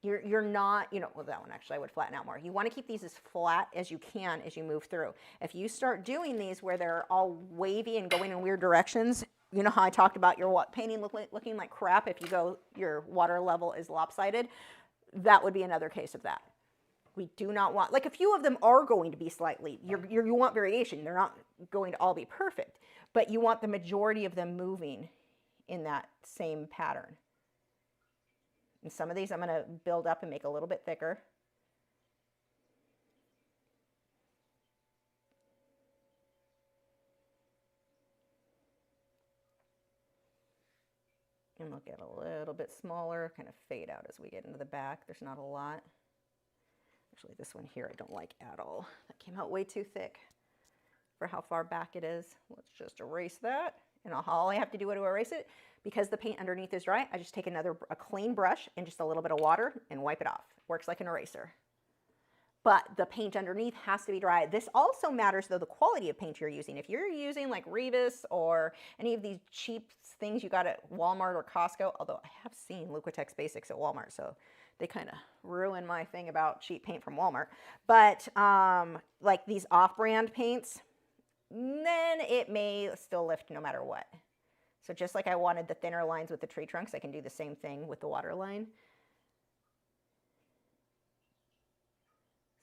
You're not, well, that one actually I would flatten out more. You want to keep these as flat as you can as you move through. If you start doing these where they're all wavy and going in weird directions, you know how I talked about your painting looking like crap if your water level is lopsided? That would be another case of that. We do not want, like a few of them are going to be slightly, you want variation. They're not going to all be perfect, but you want the majority of them moving in that same pattern. And some of these I'm going to build up and make a little bit thicker. And we'll get a little bit smaller, kind of fade out as we get into the back. There's not a lot. Actually, this one here I don't like at all. That came out way too thick for how far back it is. Let's just erase that And all I have to do to erase it, because the paint underneath is dry, I just take a clean brush and just a little bit of water and wipe it off. Works like an eraser. But the paint underneath has to be dry. This also matters, though, the quality of paint you're using. If you're using like Revis or any of these cheap things you got at Walmart or Costco, although I have seen Liquitex Basics at Walmart, so they kind of ruin my thing about cheap paint from Walmart. But like these off-brand paints, then it may still lift no matter what. So just like I wanted the thinner lines with the tree trunks, I can do the same thing with the water line.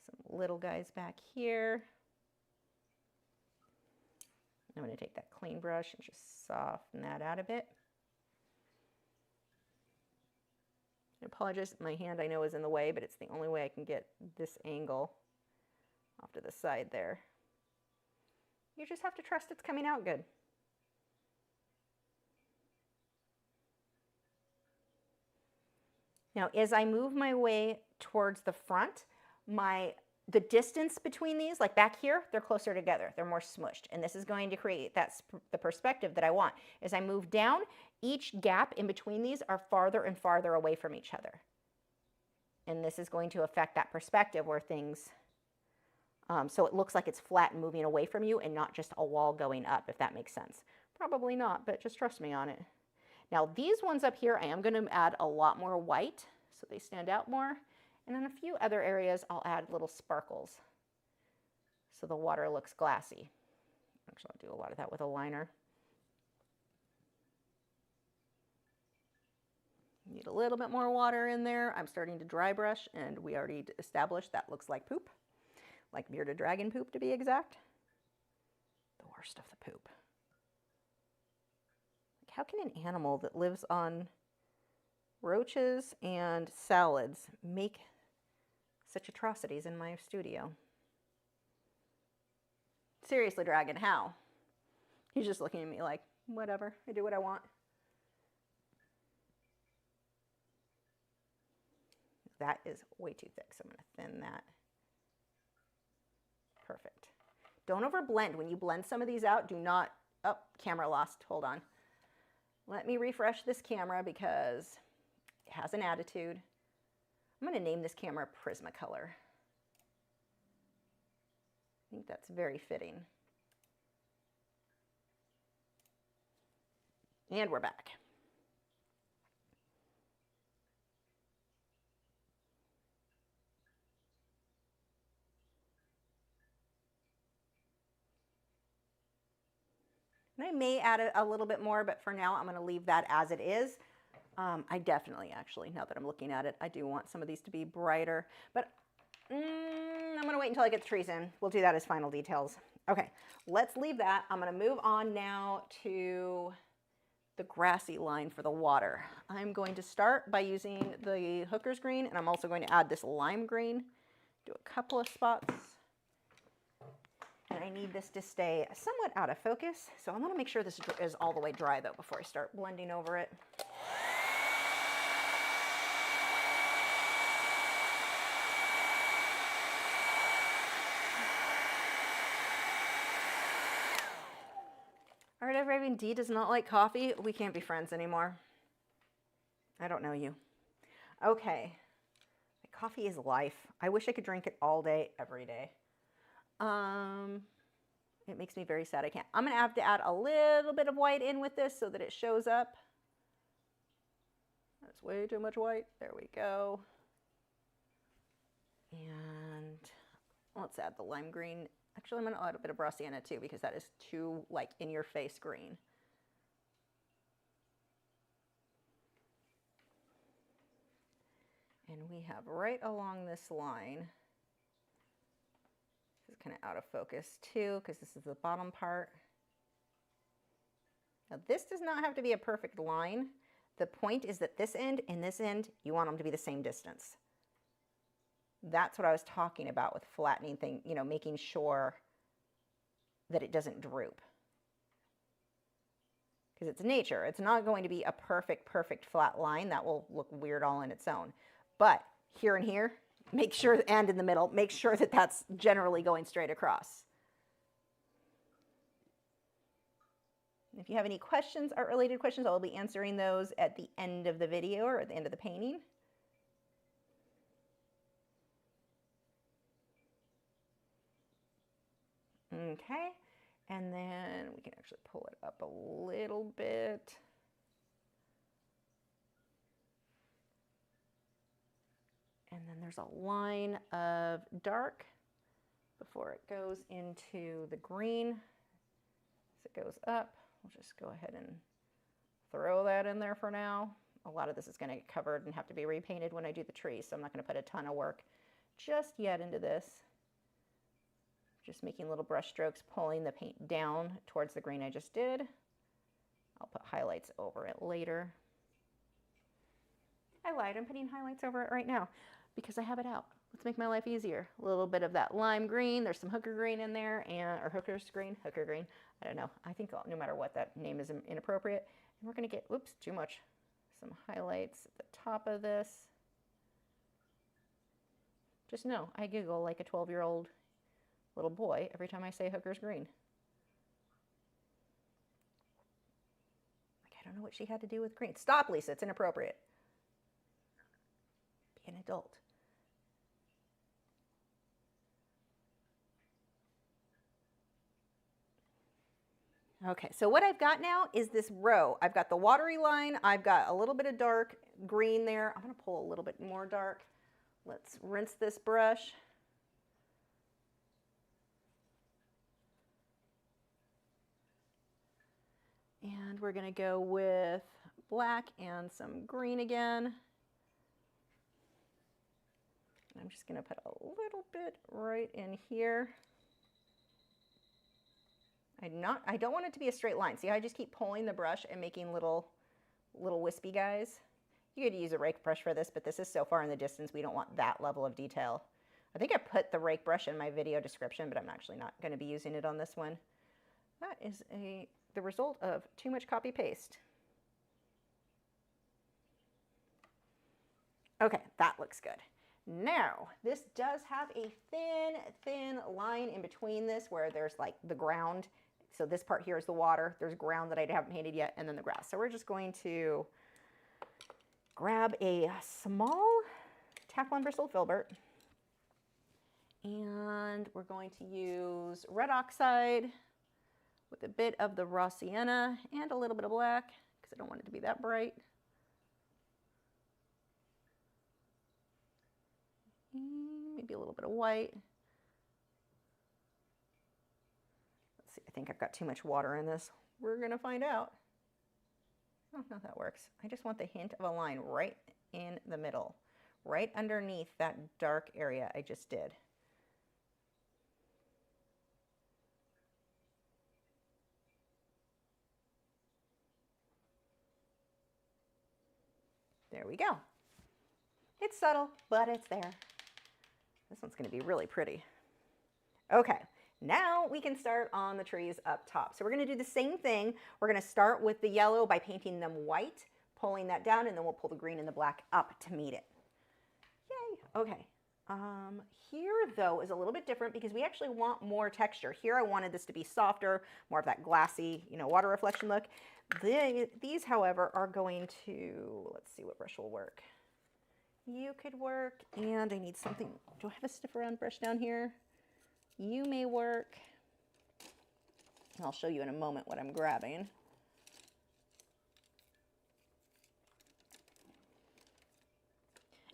Some little guys back here. I'm going to take that clean brush and just soften that out a bit. I apologize, my hand I know is in the way, but it's the only way I can get this angle off to the side there. You just have to trust it's coming out good. Now, as I move my way towards the front, the distance between these, like back here, they're closer together. They're more smushed. And this is going to create the perspective that I want. As I move down, each gap in between these are farther and farther away from each other. And this is going to affect that perspective where things, so it looks like it's flat and moving away from you and not just a wall going up, if that makes sense. Probably not, but just trust me on it. Now these ones up here, I am going to add a lot more white so they stand out more. And in a few other areas, I'll add little sparkles so the water looks glassy. Actually, I'll do a lot of that with a liner. Need a little bit more water in there. I'm starting to dry brush, and we already established that looks like poop, like bearded dragon poop to be exact. The worst of the poop. How can an animal that lives on roaches and salads make such atrocities in my studio? Seriously, Dragon, how? He's just looking at me like, whatever, I do what I want. That is way too thick, so I'm going to thin that. Perfect. Don't overblend. When you blend some of these out, do not, oh, camera lost, hold on. Let me refresh this camera because it has an attitude. I'm going to name this camera Prismacolor. I think that's very fitting. And we're back. And I may add a little bit more, but for now I'm going to leave that as it is. I definitely, actually, now that I'm looking at it, I do want some of these to be brighter, but I'm going to wait until I get the trees in. We'll do that as final details. Okay, let's leave that. I'm going to move on now to the grassy line for the water. I'm going to start by using the Hooker's green, and I'm also going to add this lime green. Do a couple of spots. And I need this to stay somewhat out of focus, so I want to make sure this is all the way dry, though, before I start blending over it. All right, everyone, D does not like coffee. We can't be friends anymore. I don't know you. Okay. Coffee is life. I wish I could drink it all day, every day. It makes me very sad I can't. I'm going to have to add a little bit of white in with this so that it shows up. That's way too much white. There we go. And let's add the lime green. Actually, I'm going to add a bit of brown sienna too, because that is too, like, in-your-face green. And we have right along this line, this is kind of out of focus too, because this is the bottom part. Now this does not have to be a perfect line. The point is that this end and this end, you want them to be the same distance. That's what I was talking about with flattening thing, you know, making sure that it doesn't droop. Because it's nature. It's not going to be a perfect flat line. That will look weird all in its own. But here and here, make sure, and in the middle, make sure that that's generally going straight across. If you have any questions, art-related questions, I'll be answering those at the end of the video or at the end of the painting. Okay, and then we can actually pull it up a little bit. And then there's a line of dark before it goes into the green. As it goes up, we'll just go ahead and throw that in there for now. A lot of this is going to get covered and have to be repainted when I do the tree, so I'm not going to put a ton of work just yet into this. Just making little brush strokes, pulling the paint down towards the green I just did. I'll put highlights over it later. I lied, I'm putting highlights over it right now because I have it out. Let's make my life easier. A little bit of that lime green, there's some hooker green in there, or hooker green, I don't know. I think no matter what, that name is inappropriate. And we're gonna get, whoops, too much. Some highlights at the top of this. Just know, I giggle like a 12-year-old little boy every time I say hooker's green. Like, I don't know what she had to do with green. Stop, Lisa, it's inappropriate. Be an adult. Okay, so what I've got now is this row. I've got the watery line, I've got a little bit of dark green there. I'm gonna pull a little bit more dark. Let's rinse this brush. And we're gonna go with black and some green again. I'm just gonna put a little bit right in here. I don't want it to be a straight line. See how I just keep pulling the brush and making little wispy guys? You could use a rake brush for this, but this is so far in the distance, we don't want that level of detail. I think I put the rake brush in my video description, but I'm actually not gonna be using it on this one. That is the result of too much copy paste. Okay, that looks good. Now, this does have a thin line in between this where there's like the ground. So this part here is the water. There's ground that I haven't painted yet, and then the grass. So we're just going to grab a small Teflon bristle filbert, and we're going to use red oxide with a bit of the raw sienna and a little bit of black because I don't want it to be that bright. Maybe a little bit of white. Let's see, I think I've got too much water in this. We're gonna find out. Oh, no, that works. I just want the hint of a line right in the middle, right underneath that dark area I just did. There we go. It's subtle, but it's there. This one's going to be really pretty. Okay, now we can start on the trees up top. So we're going to do the same thing. We're going to start with the yellow by painting them white, pulling that down, and then we'll pull the green and the black up to meet it. Yay, okay. Here, though, is a little bit different because we actually want more texture. Here I wanted this to be softer, more of that glassy, water reflection look. These, however, are going to, let's see what brush will work. You could work, and I need something. Do I have a stiff round brush down here? You may work. I'll show you in a moment what I'm grabbing.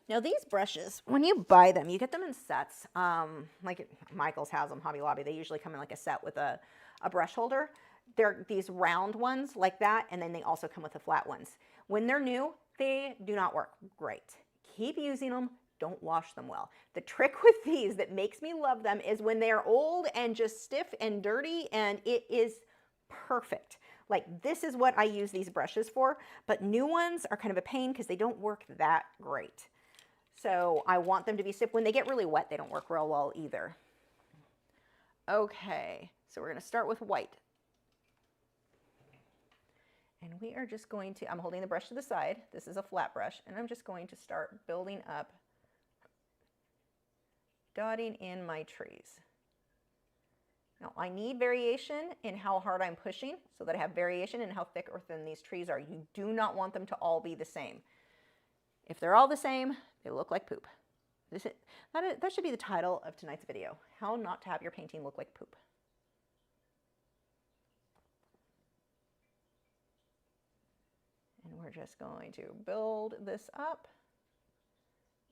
Now these brushes, when you buy them, you get them in sets. Like Michael's has them, Hobby Lobby. They usually come in like a set with a brush holder. They're these round ones like that, and then they also come with the flat ones. When they're new, they do not work great. Keep using them, don't wash them well. The trick with these that makes me love them is when they're old and just stiff and dirty, and it is perfect. Like, this is what I use these brushes for, but new ones are kind of a pain because they don't work that great. So I want them to be stiff. When they get really wet, they don't work real well either. Okay, so we're gonna start with white. And we are just going to, I'm holding the brush to the side. This is a flat brush, and I'm just going to start building up, dotting in my trees. Now I need variation in how hard I'm pushing so that I have variation in how thick or thin these trees are. You do not want them to all be the same. If they're all the same, they look like poop. That should be the title of tonight's video. How not to have your painting look like poop. And we're just going to build this up.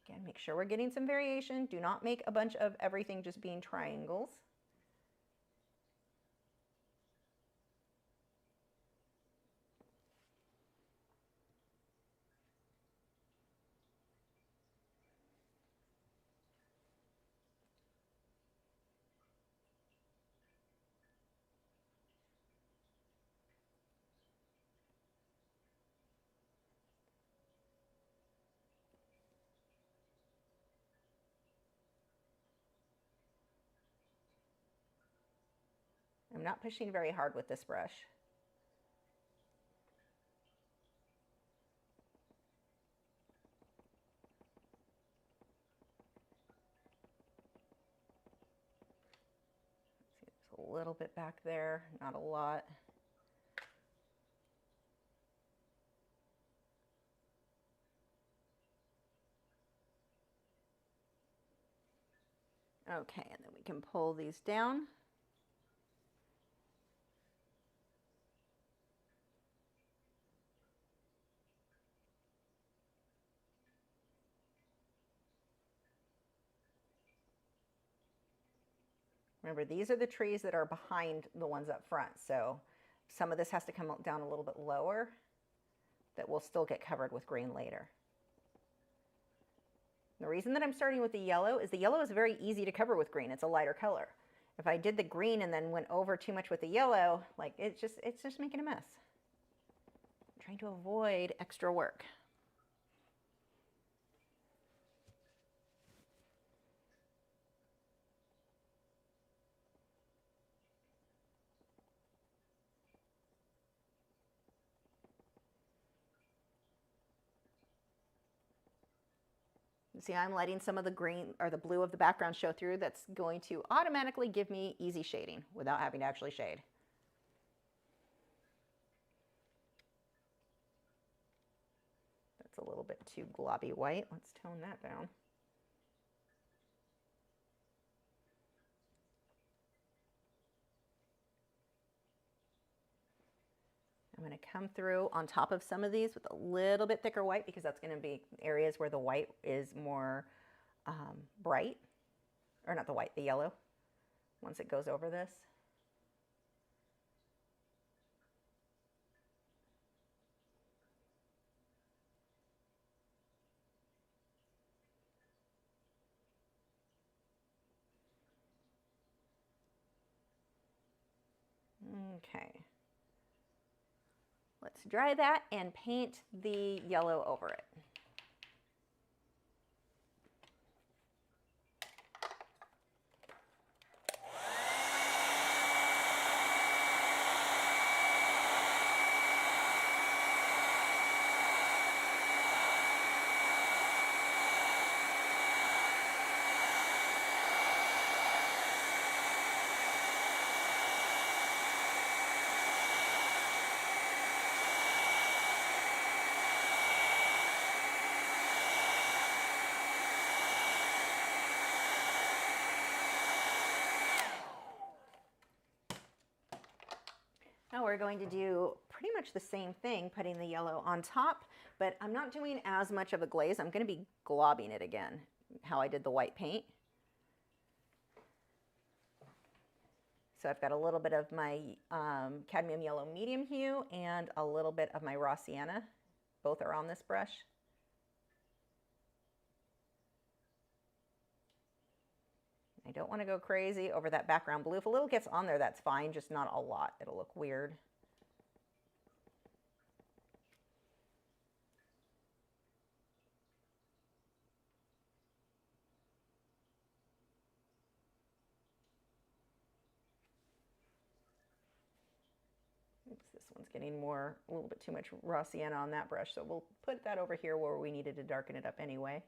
Again, make sure we're getting some variation. Do not make a bunch of everything just being triangles. I'm not pushing very hard with this brush. See, there's a little bit back there, not a lot. Okay, and then we can pull these down. Remember, these are the trees that are behind the ones up front, so some of this has to come down a little bit lower that will still get covered with green later. The reason that I'm starting with the yellow is very easy to cover with green. It's a lighter color. If I did the green and then went over too much with the yellow, like it's just making a mess. I'm trying to avoid extra work. See, I'm letting some of the green or the blue of the background show through. That's going to automatically give me easy shading without having to actually shade. That's a little bit too globby white. Let's tone that down. I'm going to come through on top of some of these with a little bit thicker white because that's going to be areas where the white is more bright, or not the white, the yellow, once it goes over this. Okay. Let's dry that and paint the yellow over it. Now we're going to do pretty much the same thing, putting the yellow on top, but I'm not doing as much of a glaze. I'm going to be globbing it again, how I did the white paint. So I've got a little bit of my cadmium yellow medium hue and a little bit of my raw sienna. Both are on this brush. I don't want to go crazy over that background blue. If a little gets on there, that's fine, just not a lot. It'll look weird. Oops, this one's getting a little bit too much raw sienna on that brush, so we'll put that over here where we needed to darken it up anyway.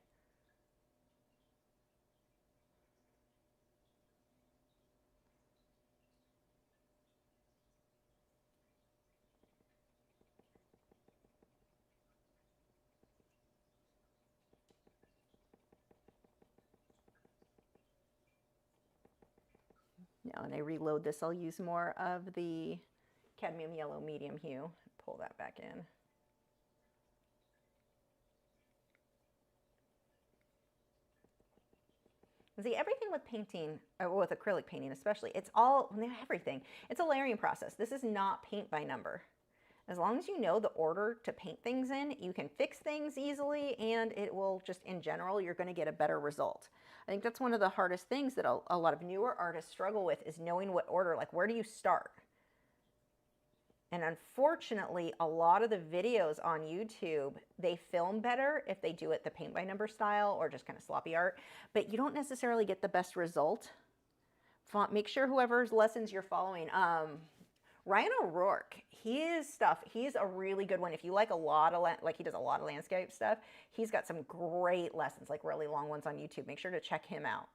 Now when I reload this, I'll use more of the cadmium yellow medium hue. Pull that back in. See, everything with painting, or with acrylic painting especially, it's all, everything. It's a layering process. This is not paint by number. As long as you know the order to paint things in, you can fix things easily, and it will just, in general, you're going to get a better result. I think that's one of the hardest things that a lot of newer artists struggle with, is knowing what order, like where do you start? And unfortunately, a lot of the videos on YouTube, they film better if they do it the paint by number style or just kind of sloppy art, but you don't necessarily get the best result. Make sure whoever's lessons you're following, Ryan O'Rourke, he's a really good one. If you like a lot of, he does a lot of landscape stuff, he's got some great lessons, like really long ones on YouTube. Make sure to check him out.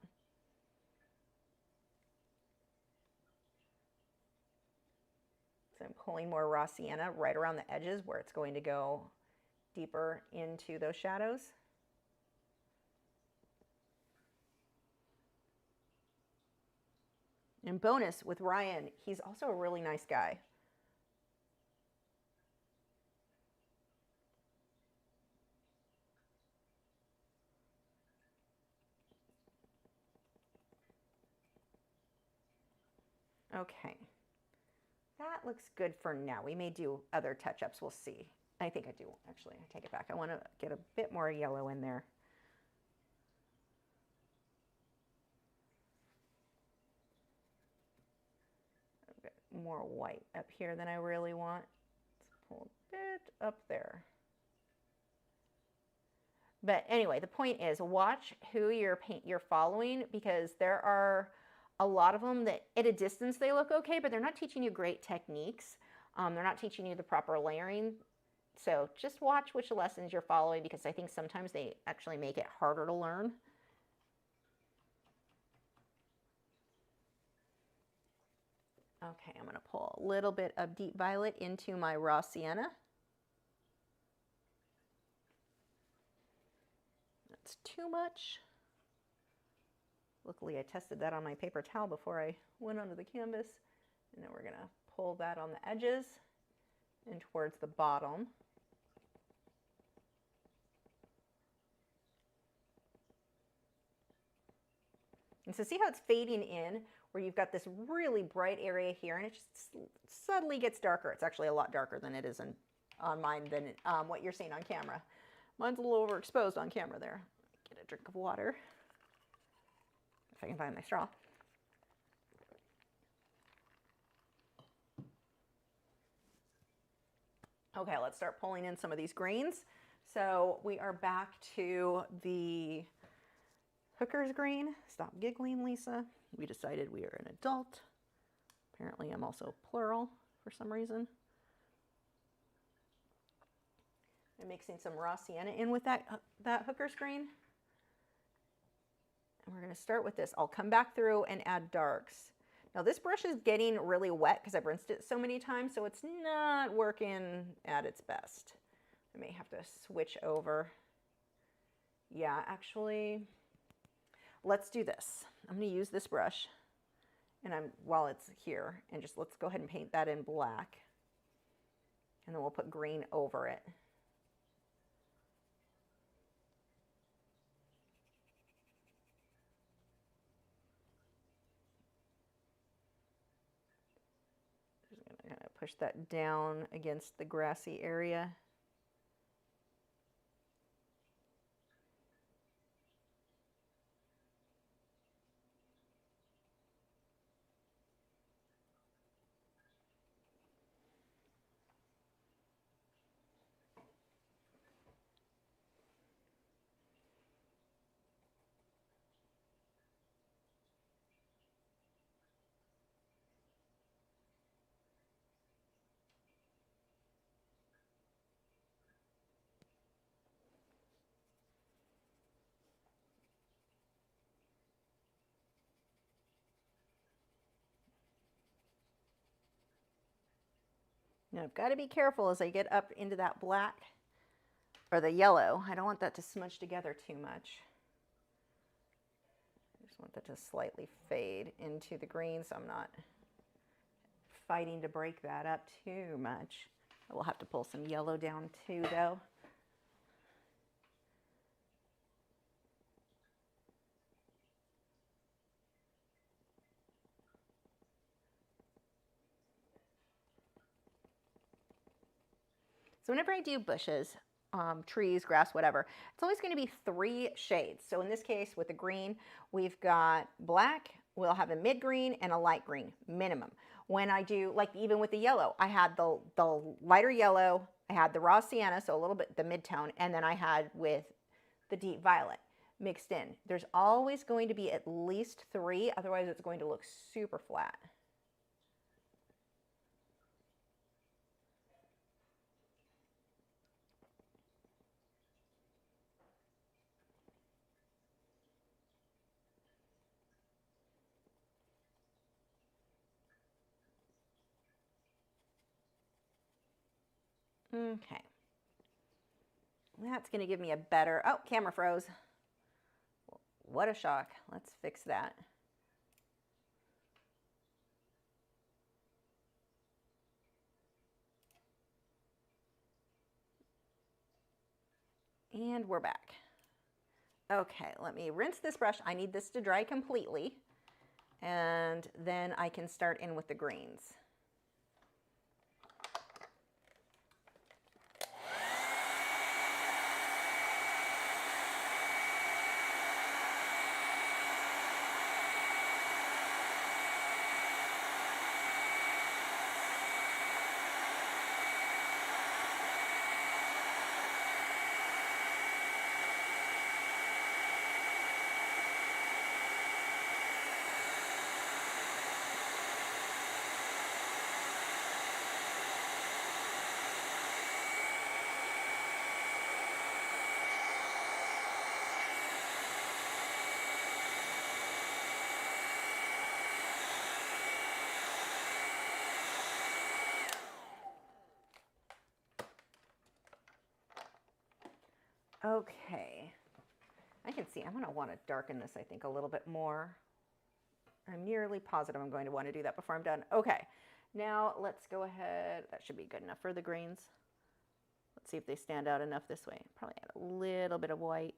So I'm pulling more raw sienna right around the edges where it's going to go deeper into those shadows. And bonus with Ryan, he's also a really nice guy. Okay, that looks good for now. We may do other touch-ups, we'll see. I think I do, actually, I take it back. I want to get a bit more yellow in there. I've got more white up here than I really want. Let's pull a bit up there. But anyway, the point is, watch who you're following, because there are a lot of them that at a distance they look okay, but they're not teaching you great techniques. They're not teaching you the proper layering. So just watch which lessons you're following, because I think sometimes they actually make it harder to learn. Okay, I'm going to pull a little bit of deep violet into my raw sienna. That's too much. Luckily, I tested that on my paper towel before I went onto the canvas. And then we're going to pull that on the edges and towards the bottom. And so see how it's fading in, where you've got this really bright area here, and it just subtly gets darker. It's actually a lot darker than it is on mine than what you're seeing on camera. Mine's a little overexposed on camera there. Get a drink of water, if I can find my straw. Okay, let's start pulling in some of these greens. So we are back to the Hooker's green. Stop giggling, Lisa. We decided we are an adult. Apparently I'm also plural for some reason. I'm mixing some raw sienna in with that Hooker's green. And we're going to start with this. I'll come back through and add darks. Now this brush is getting really wet because I've rinsed it so many times, so it's not working at its best. I may have to switch over. Yeah, actually, let's do this. I'm going to use this brush, and while it's here, and just let's go ahead and paint that in black, and then we'll put green over it. Just going to kind of push that down against the grassy area. Now I've got to be careful as I get up into that black or the yellow. I don't want that to smudge together too much. I just want that to slightly fade into the green so I'm not fighting to break that up too much. I will have to pull some yellow down too though. So whenever I do bushes, trees, grass, whatever, it's always going to be 3 shades. So in this case with the green, we've got black, we'll have a mid green and a light green minimum. When I do, like even with the yellow, I had the lighter yellow, I had the raw sienna, so a little bit the mid-tone, and then I had with the deep violet mixed in. There's always going to be at least 3, otherwise it's going to look super flat. Okay. That's going to give me a better, oh, camera froze. What a shock. Let's fix that. And we're back. Okay, let me rinse this brush. I need this to dry completely. And then I can start in with the greens. Okay, I can see I'm going to want to darken this, I think, a little bit more. I'm nearly positive I'm going to want to do that before I'm done. Okay, now let's go ahead. That should be good enough for the greens. Let's see if they stand out enough this way. Probably add a little bit of white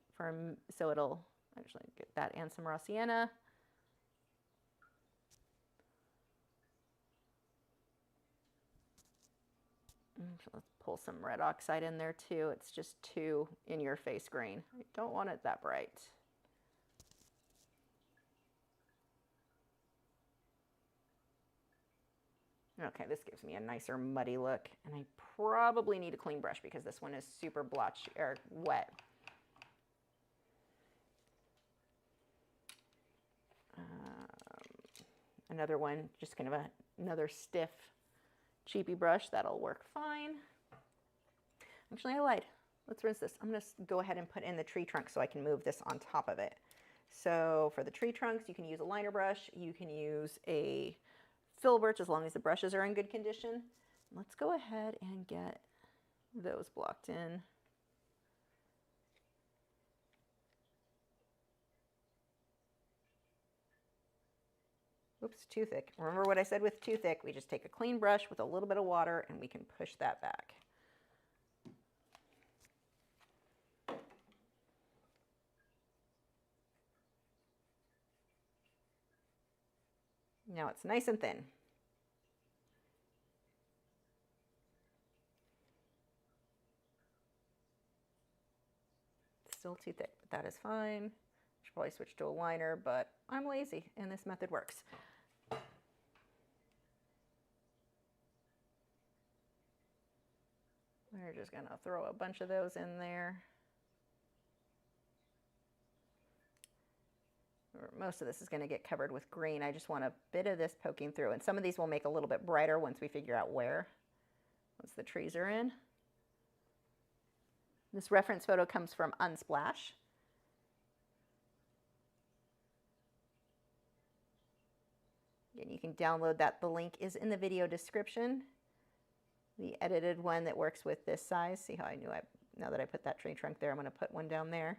so it'll actually get that and some raw sienna. So let's pull some red oxide in there too. It's just too in your face green. I don't want it that bright. Okay, this gives me a nicer muddy look, and I probably need a clean brush because this one is super blotchy or wet. Another one, just kind of another stiff, cheapy brush, that'll work fine. Actually, I lied. Let's rinse this. I'm going to go ahead and put in the tree trunk so I can move this on top of it. So for the tree trunks, you can use a liner brush. You can use a filbert as long as the brushes are in good condition. Let's go ahead and get those blocked in. Oops, too thick. Remember what I said with too thick? We just take a clean brush with a little bit of water and we can push that back. Now it's nice and thin. Still too thick, but that is fine. Should probably switch to a liner, but I'm lazy and this method works. We're just going to throw a bunch of those in there. Most of this is going to get covered with green. I just want a bit of this poking through. And some of these will make a little bit brighter once we figure out where, once the trees are in. This reference photo comes from Unsplash. And you can download that. The link is in the video description. The edited one that works with this size. See how I knew now that I put that tree trunk there, I'm going to put one down there.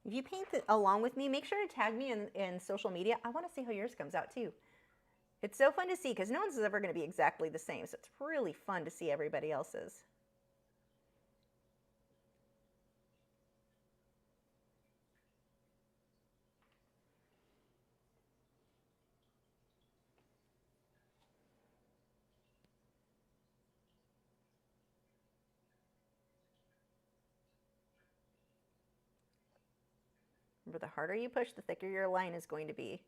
If you paint it along with me, make sure to tag me in social media. I want to see how yours comes out too. It's so fun to see because no one's ever going to be exactly the same. So it's really fun to see everybody else's. Remember, the harder you push, the thicker your line is going to be.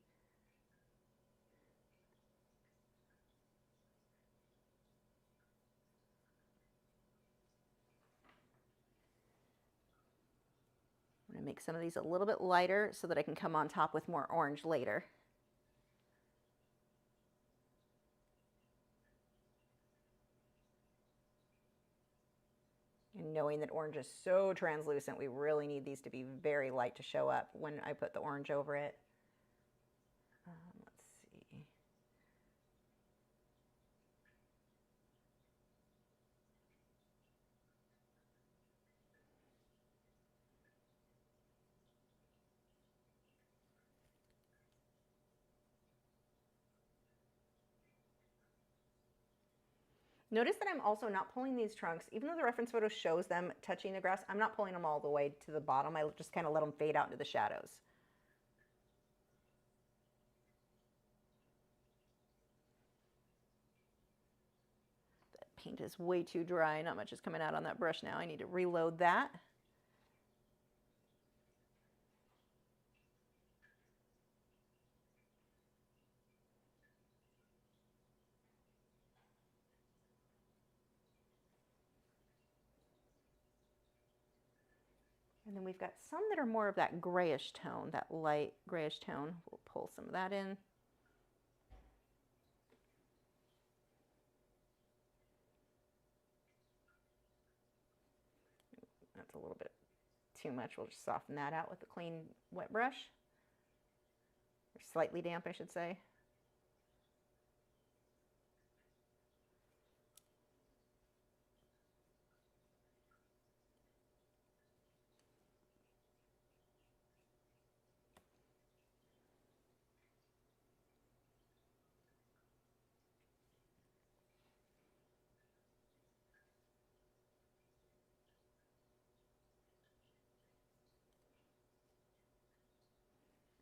I'm going to make some of these a little bit lighter so that I can come on top with more orange later. And knowing that orange is so translucent, we really need these to be very light to show up when I put the orange over it. Let's see. Notice that I'm also not pulling these trunks, even though the reference photo shows them touching the grass, I'm not pulling them all the way to the bottom. I just kind of let them fade out into the shadows. That paint is way too dry. Not much is coming out on that brush now. I need to reload that. And then we've got some that are more of that grayish tone, that light grayish tone. We'll pull some of that in. That's a little bit too much. We'll just soften that out with a clean wet brush. Or slightly damp, I should say.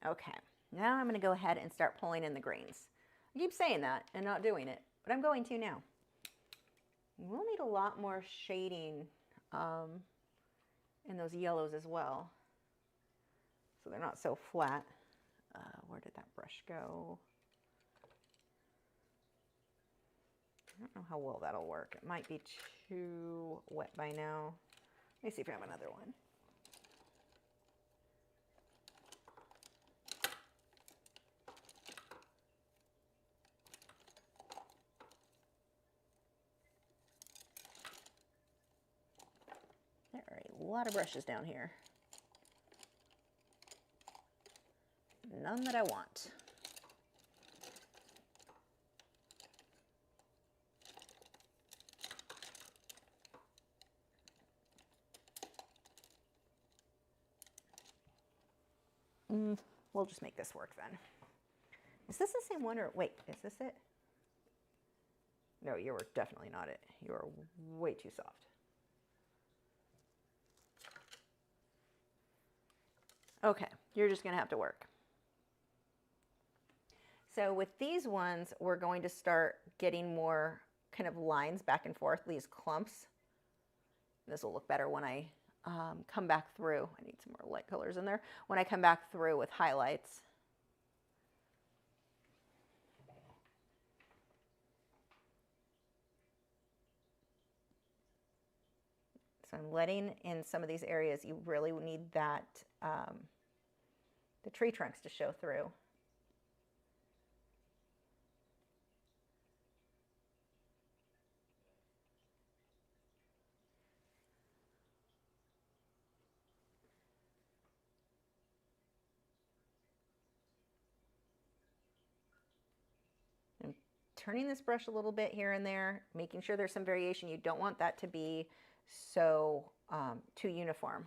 Okay, now I'm going to go ahead and start pulling in the greens. I keep saying that and not doing it, but I'm going to now. We'll need a lot more shading in those yellows as well, so they're not so flat. Where did that brush go? I don't know how well that'll work. It might be too wet by now. Let me see if I have another one. There are a lot of brushes down here. None that I want. We'll just make this work then. Is this the same one, or wait, is this it? No, you are definitely not it. You are way too soft. Okay, you're just gonna have to work. So with these ones, we're going to start getting more kind of lines back and forth, these clumps. This will look better when I come back through. I need some more light colors in there. When I come back through with highlights. So I'm letting in some of these areas, you really need that, the tree trunks to show through. Turning this brush a little bit here and there, making sure there's some variation. You don't want that to be so too uniform.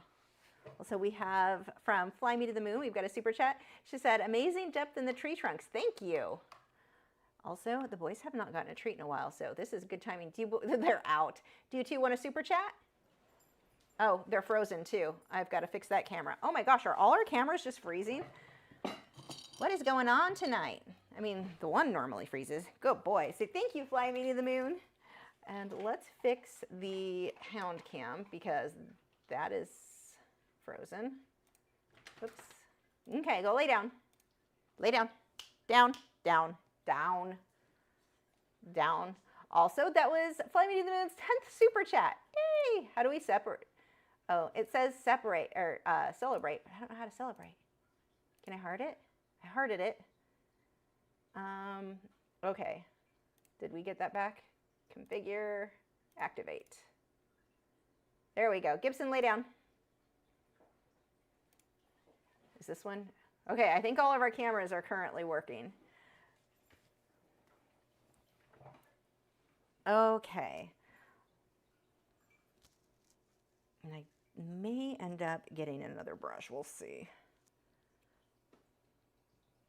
So we have from Fly Me to the Moon, we've got a super chat. She said, amazing depth in the tree trunks. Thank you. Also, the boys have not gotten a treat in a while, so this is good timing. They're out. Do you two want a super chat? Oh, they're frozen too. I've got to fix that camera. Oh my gosh, are all our cameras just freezing? What is going on tonight? I mean, the one normally freezes. Good boy. So thank you, Fly Me to the Moon. And let's fix the hound cam because that is frozen. Oops. Okay, go lay down. Lay down. Down, down, down, down. Also, that was Fly Me to the Moon's 10th super chat. Yay! How do we separate? Oh, it says separate or celebrate. I don't know how to celebrate. Can I heart it? I hearted it. Okay. Did we get that back? Configure, activate. There we go. Gibson, lay down. Is this one? Okay, I think all of our cameras are currently working. Okay. And I may end up getting another brush. We'll see.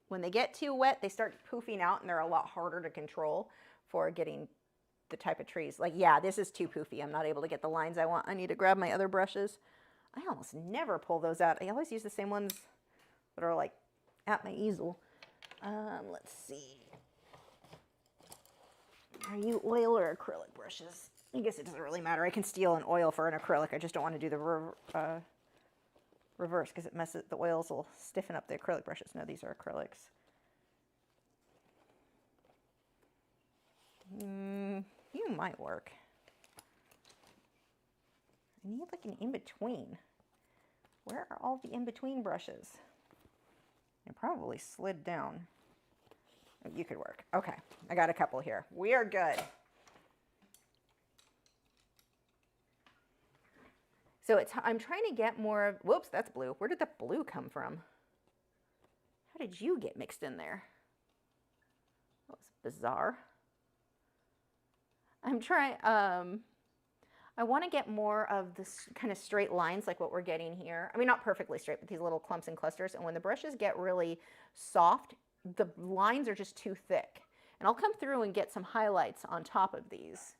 When they get too wet, they start poofing out and they're a lot harder to control for getting the type of trees. Like, yeah, this is too poofy. I'm not able to get the lines I want. I need to grab my other brushes. I almost never pull those out. I always use the same ones that are like at my easel. Let's see. Are you oil or acrylic brushes? I guess it doesn't really matter. I can steal an oil for an acrylic. I just don't want to do the reverse because it messes. The oils will stiffen up the acrylic brushes. No, these are acrylics. You might work. I need like an in-between. Where are all the in-between brushes? They probably slid down. Oh, you could work. Okay, I got a couple here. We are good. So I'm trying to get more of, whoops, that's blue. Where did the blue come from? How did you get mixed in there? That was bizarre. I'm trying, I want to get more of this kind of straight lines like what we're getting here. I mean, not perfectly straight, but these little clumps and clusters. And when the brushes get really soft, the lines are just too thick. And I'll come through and get some highlights on top of these.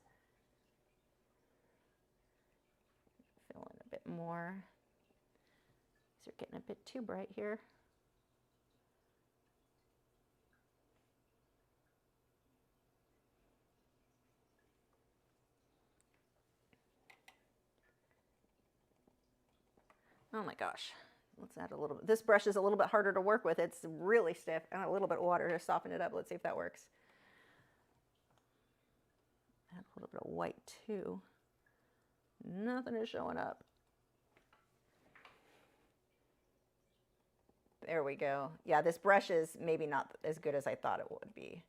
Fill in a bit more. These are getting a bit too bright here. Oh my gosh. Let's add a little bit. This brush is a little bit harder to work with. It's really stiff. And a little bit of water to soften it up. Let's see if that works. Add a little bit of white too. Nothing is showing up. There we go. Yeah, this brush is maybe not as good as I thought it would be.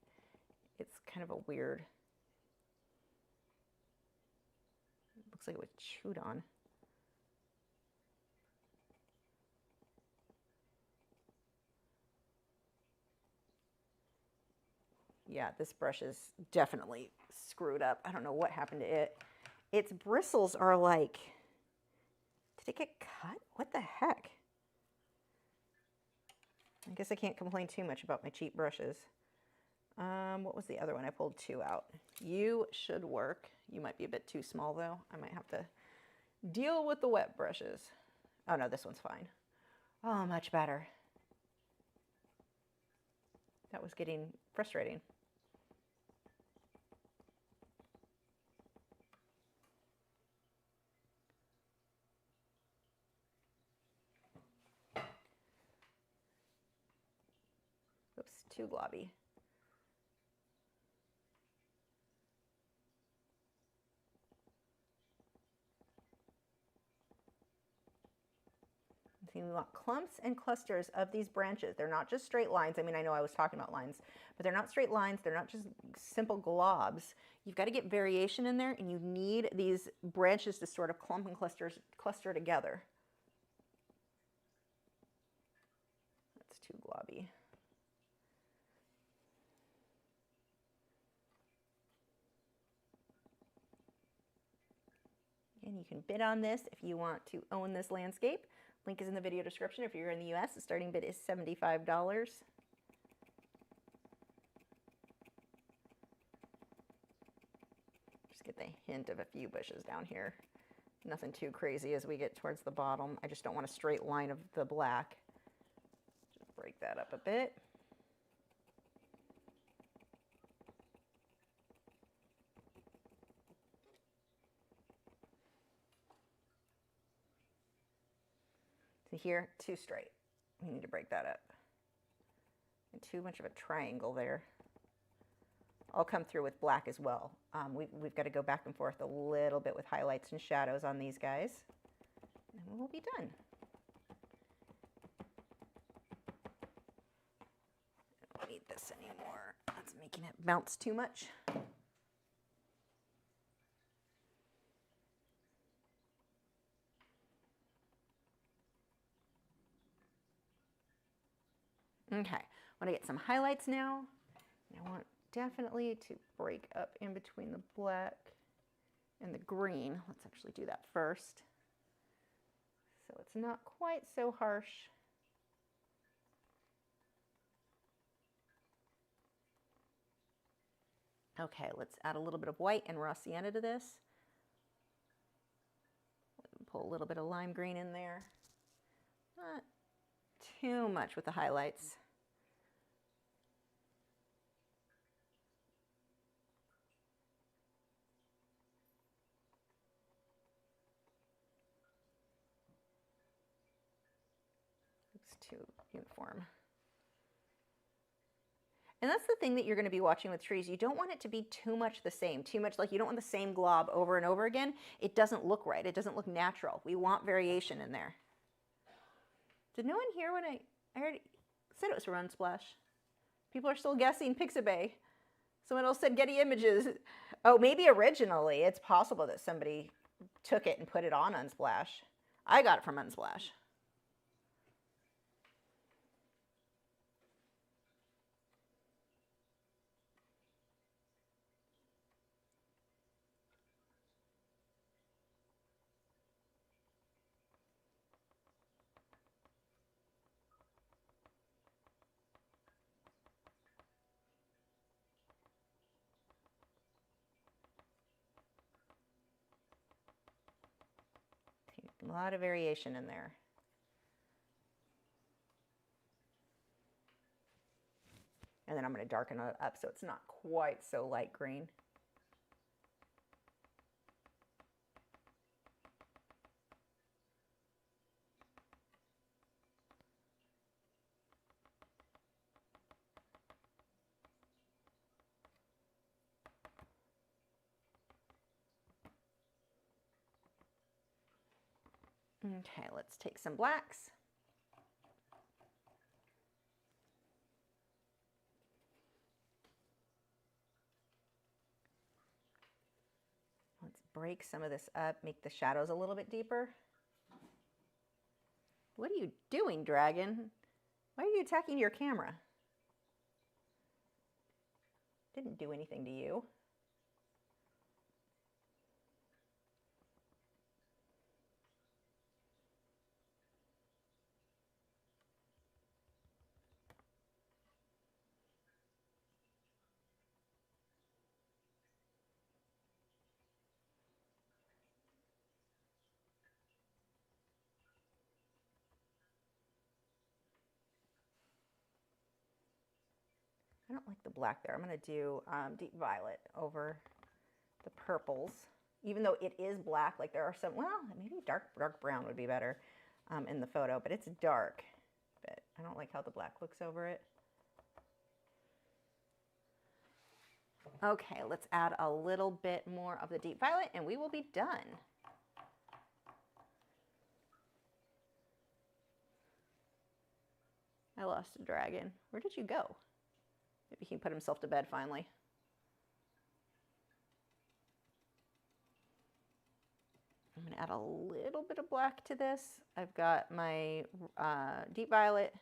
It's kind of a weird. It looks like it was chewed on. Yeah, this brush is definitely screwed up. I don't know what happened to it. Its bristles are like, did it get cut? What the heck? I guess I can't complain too much about my cheap brushes. What was the other one? I pulled two out. You should work. You might be a bit too small though. I might have to deal with the wet brushes. Oh no, this one's fine. Oh, much better. That was getting frustrating. Oops, too globby. See, we want clumps and clusters of these branches. They're not just straight lines. I mean, I know I was talking about lines, but they're not straight lines. They're not just simple globs. You've got to get variation in there, and you need these branches to sort of clump and cluster together. That's too globby. And you can bid on this if you want to own this landscape. Link is in the video description. If you're in the US, the starting bid is $75. Just get the hint of a few bushes down here. Nothing too crazy as we get towards the bottom. I just don't want a straight line of the black. Just break that up a bit. So here, too straight. We need to break that up. And too much of a triangle there. I'll come through with black as well. We've got to go back and forth a little bit with highlights and shadows on these guys. And we'll be done. I don't need this anymore. That's making it bounce too much. Okay, I want to get some highlights now. I want definitely to break up in between the black and the green. Let's actually do that first. So it's not quite so harsh. Okay, let's add a little bit of white and raw sienna to this. Pull a little bit of lime green in there. Not too much with the highlights. Too uniform. And that's the thing that you're going to be watching with trees. You don't want it to be too much the same, too much like you don't want the same glob over and over again. It doesn't look right. It doesn't look natural. We want variation in there. Did no one hear when I already said it was for Unsplash? People are still guessing Pixabay. Someone else said Getty Images. Oh, maybe originally. It's possible that somebody took it and put it on Unsplash. I got it from Unsplash. A lot of variation in there. And then I'm going to darken it up so it's not quite so light green. Okay, let's take some blacks. Let's break some of this up, make the shadows a little bit deeper. What are you doing, dragon? Why are you attacking your camera? Didn't do anything to you. I don't like the black there. I'm going to do deep violet over the purples. Even though it is black, like there are some, well, maybe dark brown would be better in the photo, but it's dark. But I don't like how the black looks over it. Okay, let's add a little bit more of the deep violet and we will be done. I lost a dragon. Where did you go? Maybe he put himself to bed finally. I'm going to add a little bit of black to this. I've got my deep violet,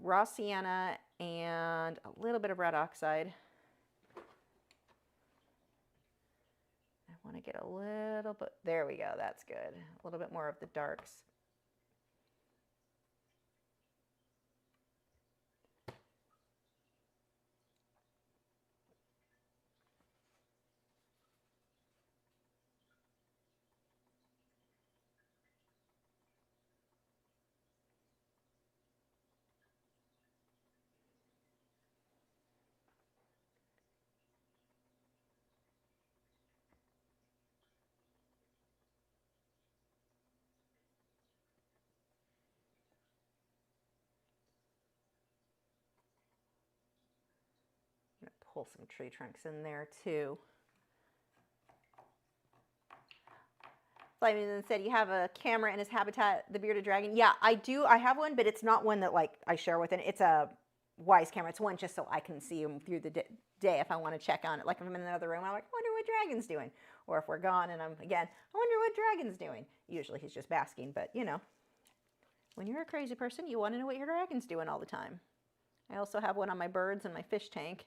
raw sienna, and a little bit of red oxide. I want to get a little bit, there we go, that's good. A little bit more of the darks. pull some tree trunks in there too. Simon said, you have a camera in his habitat, the bearded dragon. Yeah, I do. I have one, but it's not one that like I share with it. It's a Wise camera. It's one just so I can see him through the day if I want to check on it. Like if I'm in another room, I'm like, I wonder what dragon's doing. Or if we're gone and I'm, again, I wonder what dragon's doing. Usually he's just basking, but you know, when you're a crazy person, you want to know what your dragon's doing all the time. I also have one on my birds and my fish tank.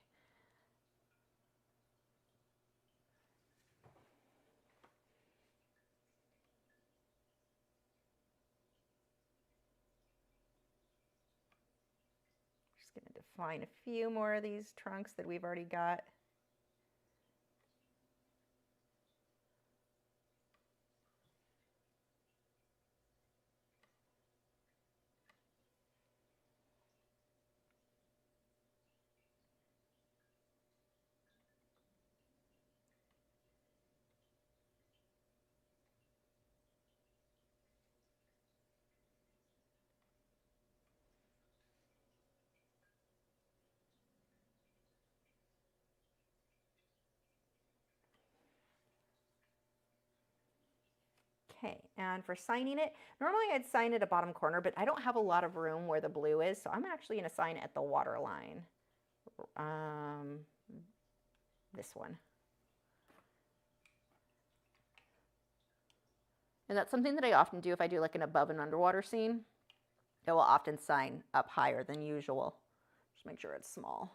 Just going to define a few more of these trunks that we've already got. Okay, and for signing it, normally I'd sign at a bottom corner, but I don't have a lot of room where the blue is, so I'm actually going to sign at the water line. This one. And that's something that I often do if I do like an above and underwater scene. I will often sign up higher than usual. Just make sure it's small.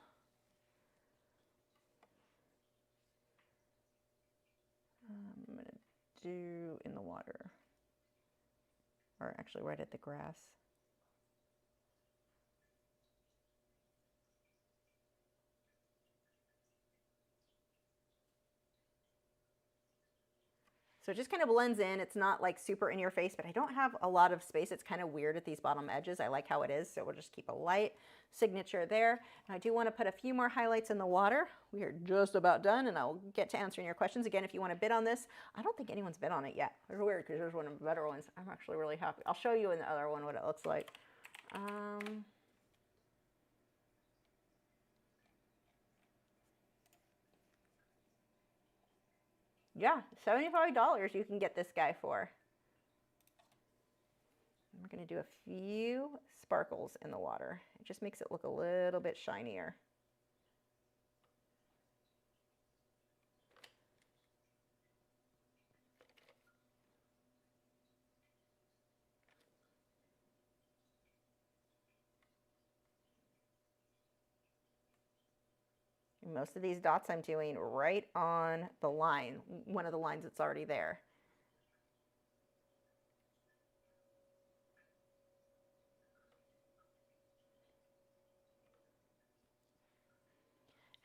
I'm going to do in the water, or actually right at the grass. So it just kind of blends in. It's not like super in your face, but I don't have a lot of space. It's kind of weird at these bottom edges. I like how it is, so we'll just keep a light signature there. And I do want to put a few more highlights in the water. We are just about done, and I'll get to answering your questions. Again, if you want to bid on this, I don't think anyone's bid on it yet. It's weird because there's one of the better ones. I'm actually really happy. I'll show you in the other one what it looks like. Yeah, $75 you can get this guy for. We're going to do a few sparkles in the water. It just makes it look a little bit shinier. Most of these dots I'm doing right on the line, one of the lines that's already there.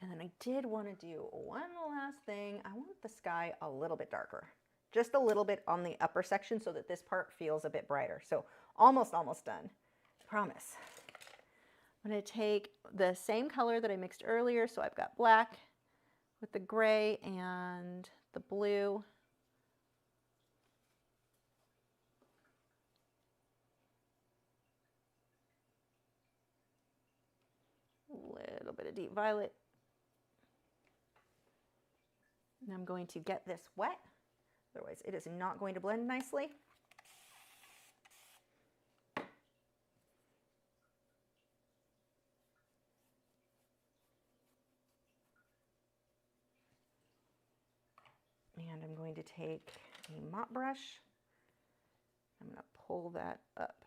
And then I did want to do one last thing. I want the sky a little bit darker, just a little bit on the upper section so that this part feels a bit brighter. So almost done, promise. I'm going to take the same color that I mixed earlier. So I've got black with the gray and the blue. A little bit of deep violet. And I'm going to get this wet, otherwise it is not going to blend nicely. And I'm going to take a mop brush. I'm going to pull that up.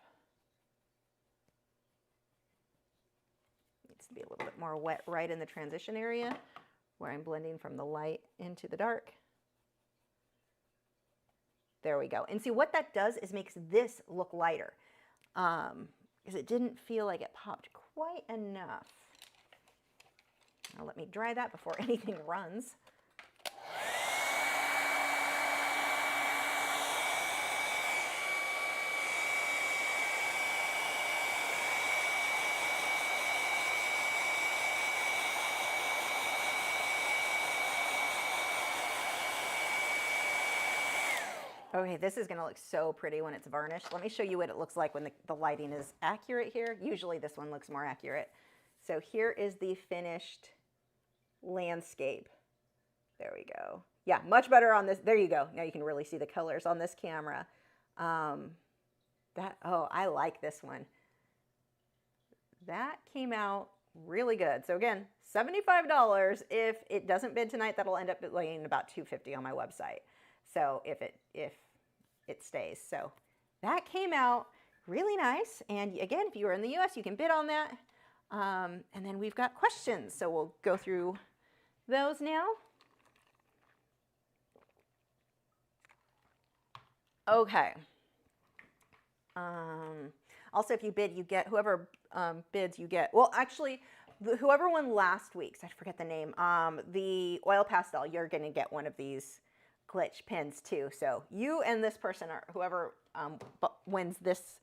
Needs to be a little bit more wet right in the transition area where I'm blending from the light into the dark. There we go. And see what that does is makes this look lighter because it didn't feel like it popped quite enough. Now let me dry that before anything runs. Okay, this is going to look so pretty when it's varnished. Let me show you what it looks like when the lighting is accurate here. Usually this one looks more accurate. So here is the finished landscape. There we go. Yeah, much better on this. There you go. Now you can really see the colors on this camera. Oh, I like this one. That came out really good. So again, $75. If it doesn't bid tonight, that'll end up laying about $250 on my website. So if it stays. So that came out really nice. And again, if you are in the US, you can bid on that. And then we've got questions. So we'll go through those now. Okay. Also, if you bid, you get, whoever bids, you get, well, actually, whoever won last week's, I forget the name, the oil pastel, you're going to get one of these glitch pins too. So you and this person, or whoever wins this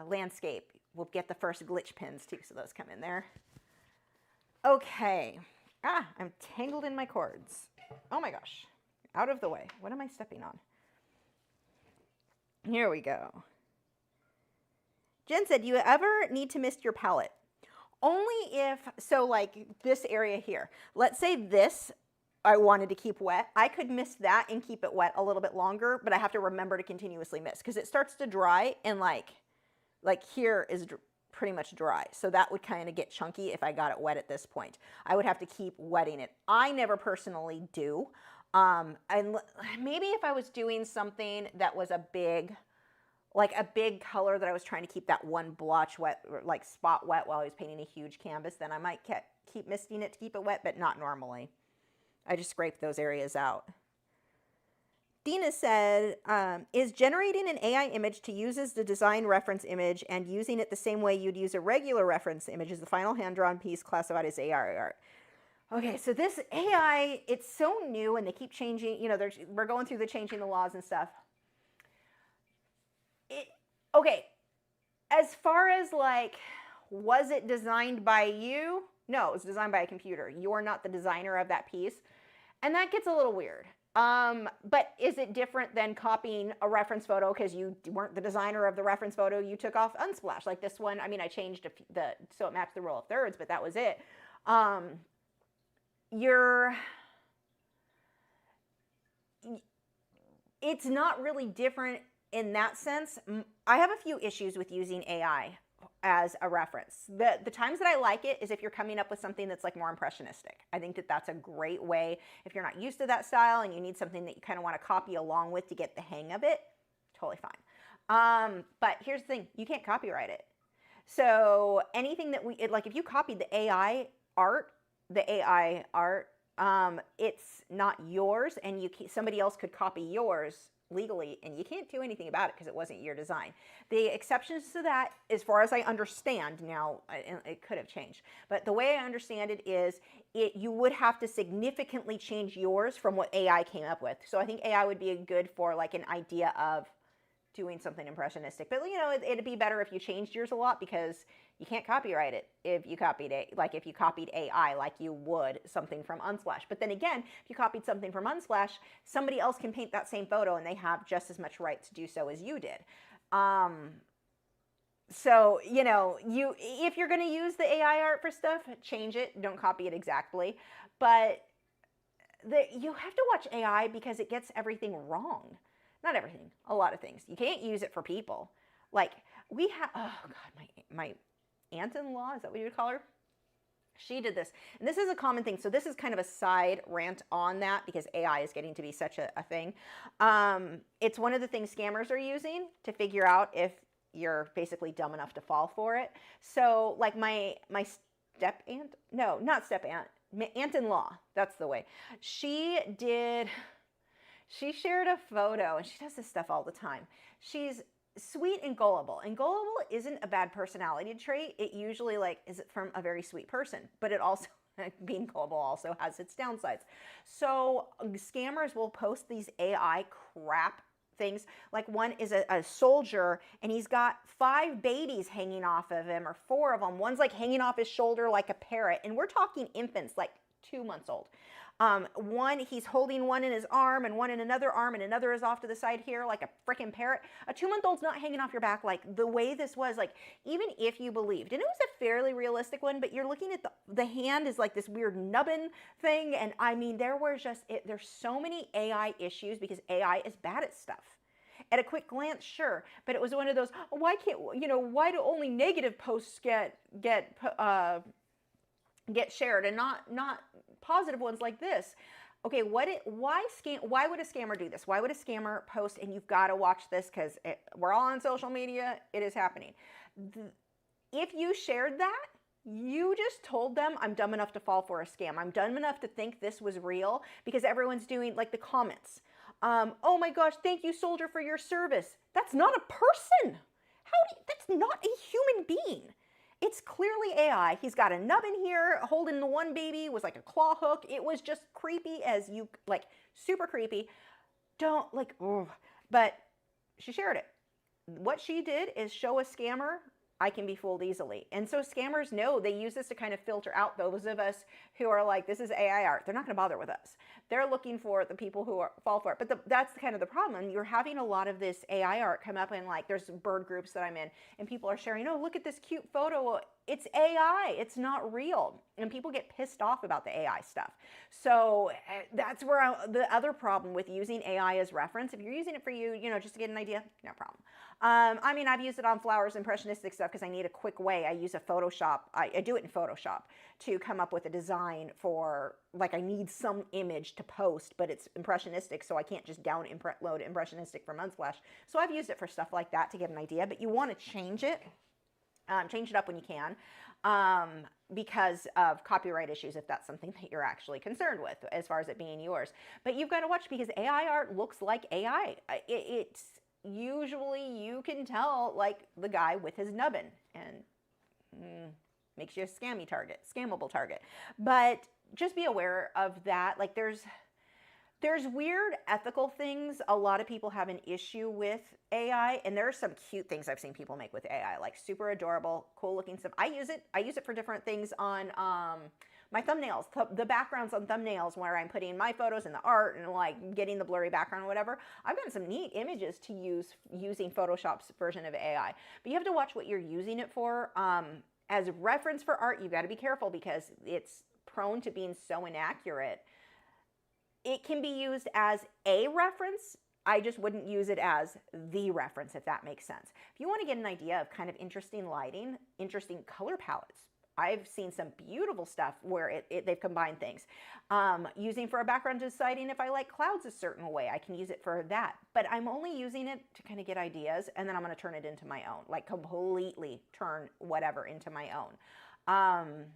landscape, will get the first glitch pins too. So those come in there. Okay. I'm tangled in my cords. Oh my gosh. Out of the way. What am I stepping on? Here we go. Jen said, do you ever need to mist your palette? Only if, so like this area here, let's say this I wanted to keep wet, I could mist that and keep it wet a little bit longer, but I have to remember to continuously mist because it starts to dry, and like here is pretty much dry. So that would kind of get chunky if I got it wet at this point. I would have to keep wetting it. I never personally do. And maybe if I was doing something that was a big color that I was trying to keep that one blotch wet, like spot wet while I was painting a huge canvas, then I might keep misting it to keep it wet, but not normally. I just scrape those areas out. Dina said, is generating an AI image to use as the design reference image and using it the same way you'd use a regular reference image as the final hand-drawn piece classified as AI art? Okay, so this AI, it's so new and they keep changing, you know, we're going through the changing the laws and stuff. Okay, as far as like, was it designed by you? No, it was designed by a computer. You're not the designer of that piece. And that gets a little weird. But is it different than copying a reference photo because you weren't the designer of the reference photo you took off Unsplash? Like this one, I mean, I changed so it maps the roll of thirds, but that was it. It's not really different in that sense. I have a few issues with using AI as a reference. The times that I like it is if you're coming up with something that's like more impressionistic. I think that that's a great way. If you're not used to that style and you need something that you kind of want to copy along with to get the hang of it, totally fine. But here's the thing, you can't copyright it. So anything that like if you copied the AI art, it's not yours, and somebody else could copy yours legally, and you can't do anything about it because it wasn't your design. The exceptions to that, as far as I understand now, it could have changed, but the way I understand it is you would have to significantly change yours from what AI came up with. So I think AI would be good for like an idea of doing something impressionistic, but you know, it'd be better if you changed yours a lot because you can't copyright it if you copied if you copied AI like you would something from Unsplash. But then again, if you copied something from Unsplash, somebody else can paint that same photo and they have just as much right to do so as you did. So, you know, if you're going to use the AI art for stuff, change it. Don't copy it exactly. But you have to watch AI because it gets everything wrong. Not everything, a lot of things. You can't use it for people. Like we have, oh God, my aunt-in-law, is that what you would call her? She did this, and this is a common thing. So this is kind of a side rant on that because AI is getting to be such a thing. It's one of the things scammers are using to figure out if you're basically dumb enough to fall for it. So like my step-aunt, no, not step-aunt, my aunt-in-law, that's the way. She shared a photo, and she does this stuff all the time. She's sweet and gullible isn't a bad personality trait. It usually is from a very sweet person, but it also, being gullible also has its downsides. So scammers will post these AI crap things. Like one is a soldier, and he's got 5 babies hanging off of him, or 4 of them. One's like hanging off his shoulder like a parrot, and we're talking infants, like 2 months old. One, he's holding one in his arm and one in another arm, and another is off to the side here like a freaking parrot. A 2-month-old's not hanging off your back like the way this was. Like, even if you believed, and it was a fairly realistic one, but you're looking at the hand is like this weird nubbin thing, and I mean, there were just, there's so many AI issues because AI is bad at stuff. At a quick glance, sure, but it was one of those, why can't, you know, why do only negative posts get shared and not positive ones like this? Okay, why would a scammer do this? Why would a scammer post, and you've got to watch this because we're all on social media, it is happening. If you shared that, you just told them, I'm dumb enough to fall for a scam. I'm dumb enough to think this was real, because everyone's doing like the comments. Oh my gosh, thank you, soldier, for your service. That's not a person. That's not a human being. It's clearly AI. He's got a nubbin here, holding the one baby, was like a claw hook. It was just creepy as you, like, super creepy. Don't, like, ugh. But she shared it. What she did is show a scammer, I can be fooled easily. And so scammers know, they use this to kind of filter out those of us who are like, this is AI art. They're not going to bother with us. They're looking for the people who fall for it. But that's kind of the problem. You're having a lot of this AI art come up, and like, there's bird groups that I'm in, and people are sharing, oh, look at this cute photo. It's AI. It's not real. And people get pissed off about the AI stuff. So that's where the other problem with using AI as reference, if you're using it for you, you know, just to get an idea, no problem. I mean, I've used it on flowers, impressionistic stuff, because I need a quick way. I use a Photoshop. I do it in Photoshop to come up with a design for, like, I need some image to post, but it's impressionistic, so I can't just load impressionistic from Unsplash. So I've used it for stuff like that to get an idea, but you want to change it. Change it up when you can, because of copyright issues, if that's something that you're actually concerned with as far as it being yours. But you've got to watch, because AI art looks like AI. It's usually, you can tell, like, the guy with his nubbin, and makes you a scammable target. But just be aware of that. Like, there's weird ethical things a lot of people have an issue with AI, and there are some cute things I've seen people make with AI, like super adorable, cool looking stuff. I use it for different things on my thumbnails, the backgrounds on thumbnails, where I'm putting my photos in the art and like getting the blurry background or whatever. I've gotten some neat images to use using Photoshop's version of AI, but you have to watch what you're using it for. As reference for art, you've got to be careful, because it's prone to being so inaccurate. It can be used as a reference. I just wouldn't use it as the reference, if that makes sense. If you want to get an idea of kind of interesting lighting, interesting color palettes, I've seen some beautiful stuff where they've combined things. Using for a background deciding if I like clouds a certain way, I can use it for that. But I'm only using it to kind of get ideas, and then I'm going to turn it into my own, like completely turn whatever into my own.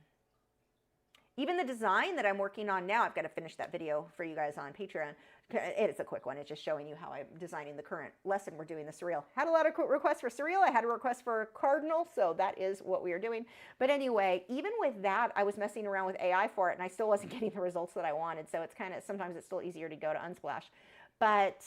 Even the design that I'm working on now, I've got to finish that video for you guys on Patreon. It's a quick one. It's just showing you how I'm designing the current lesson we're doing, the surreal. Had a lot of requests for surreal. I had a request for cardinal, so that is what we are doing. But anyway, even with that, I was messing around with AI for it, and I still wasn't getting the results that I wanted. So it's kind of, sometimes it's still easier to go to Unsplash. But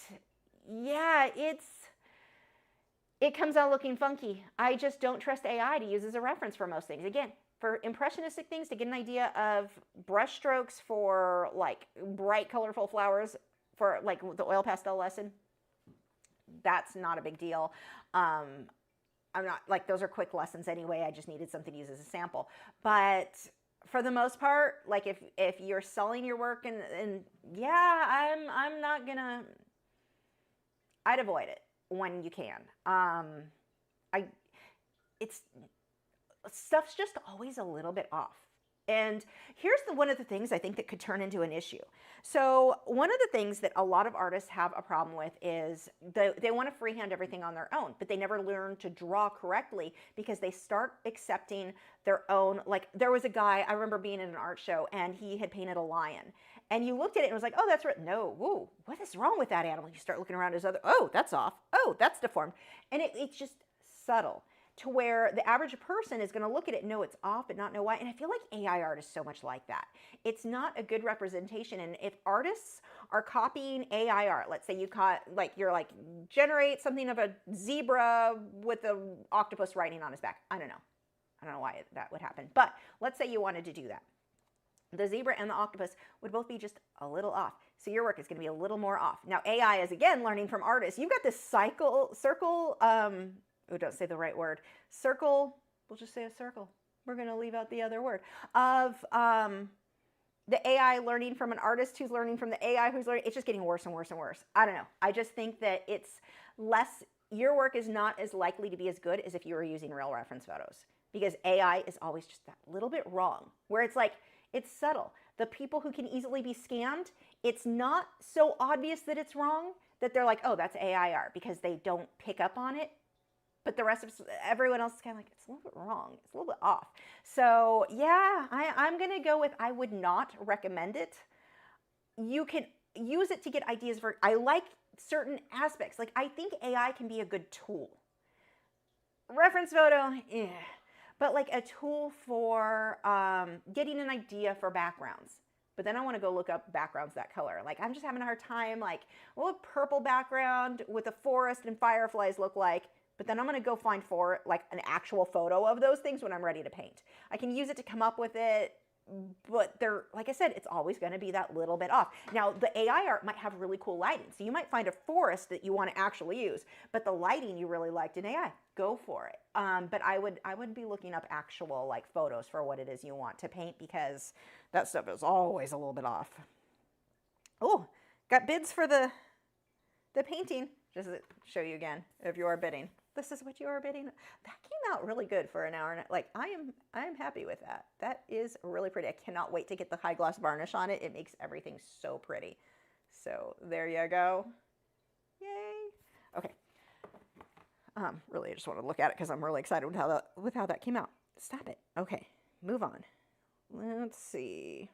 yeah, it comes out looking funky. I just don't trust AI to use as a reference for most things. Again, for impressionistic things, to get an idea of brush strokes for like bright, colorful flowers, for like the oil pastel lesson, that's not a big deal. I'm not, like, those are quick lessons anyway. I just needed something to use as a sample. But for the most part, like, if you're selling your work, and yeah, I'm not gonna, I'd avoid it when you can. Stuff's just always a little bit off. And here's one of the things I think that could turn into an issue. So one of the things that a lot of artists have a problem with is they want to freehand everything on their own, but they never learn to draw correctly, because they start accepting their own, like, there was a guy, I remember being in an art show, and he had painted a lion. And you looked at it and was like, oh, that's right. No, whoa, what is wrong with that animal? You start looking around his other, oh, that's off. Oh, that's deformed. And it's just subtle, to where the average person is going to look at it and know it's off, but not know why. And I feel like AI art is so much like that. It's not a good representation. And if artists are copying AI art, let's say you're generate something of a zebra with an octopus riding on his back. I don't know why that would happen. But let's say you wanted to do that. the zebra and the octopus would both be just a little off. So your work is going to be a little more off. Now AI is again learning from artists. You've got this circle, oh, don't say the right word. Circle, we'll just say a circle. We're going to leave out the other word of the AI learning from an artist who's learning from the AI who's learning. It's just getting worse and worse and worse. I don't know. I just think that it's less, your work is not as likely to be as good as if you were using real reference photos, because AI is always just that little bit wrong, where it's like, it's subtle. The people who can easily be scammed, it's not so obvious that it's wrong that they're like, oh, that's AI art, because they don't pick up on it. But the rest of everyone else is kind of like, it's a little bit wrong. It's a little bit off. So yeah, I'm going to go with, I would not recommend it. You can use it to get ideas for, I like certain aspects. Like I think AI can be a good tool. Reference photo, yeah. But like a tool for getting an idea for backgrounds. But then I want to go look up backgrounds that color. Like I'm just having a hard time, like, what would purple background with a forest and fireflies look like? But then I'm going to go find for like an actual photo of those things when I'm ready to paint. I can use it to come up with it, but they're, like I said, it's always going to be that little bit off. Now, the AI art might have really cool lighting. So you might find a forest that you want to actually use, but the lighting you really liked in AI, go for it. But I would be looking up actual like photos for what it is you want to paint, because that stuff is always a little bit off. Oh, got bids for the painting. Just to show you again, if you are bidding. This is what you are bidding. That came out really good for an hour. And like, I am happy with that. That is really pretty. I cannot wait to get the high gloss varnish on it. It makes everything so pretty. So there you go. Yay. Okay. Really, I just want to look at it because I'm really excited with how that came out. Stop it. Okay, move on. Let's see.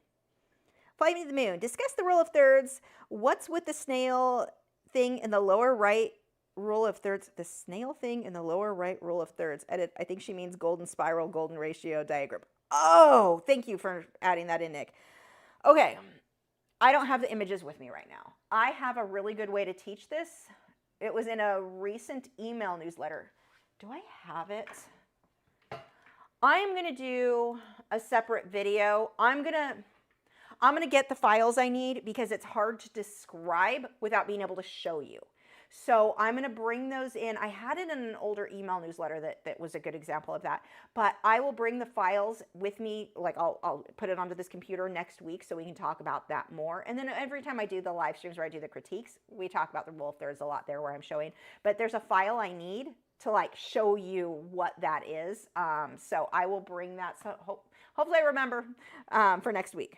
Fly Me to the Moon. Discuss the rule of thirds. What's with the snail thing in the lower right rule of thirds? The snail thing in the lower right rule of thirds. Edit. I think she means golden spiral, golden ratio diagram. Oh, thank you for adding that in, Nick. Okay. I don't have the images with me right now. I have a really good way to teach this. It was in a recent email newsletter. Do I have it? I am going to do a separate video. I'm going to get the files I need because it's hard to describe without being able to show you. So I'm going to bring those in. I had it in an older email newsletter that was a good example of that. But I will bring the files with me. Like I'll put it onto this computer next week so we can talk about that more. And then every time I do the live streams where I do the critiques, we talk about the rule of thirds a lot there where I'm showing. But there's a file I need to like show you what that is. So I will bring that. So hopefully I remember for next week.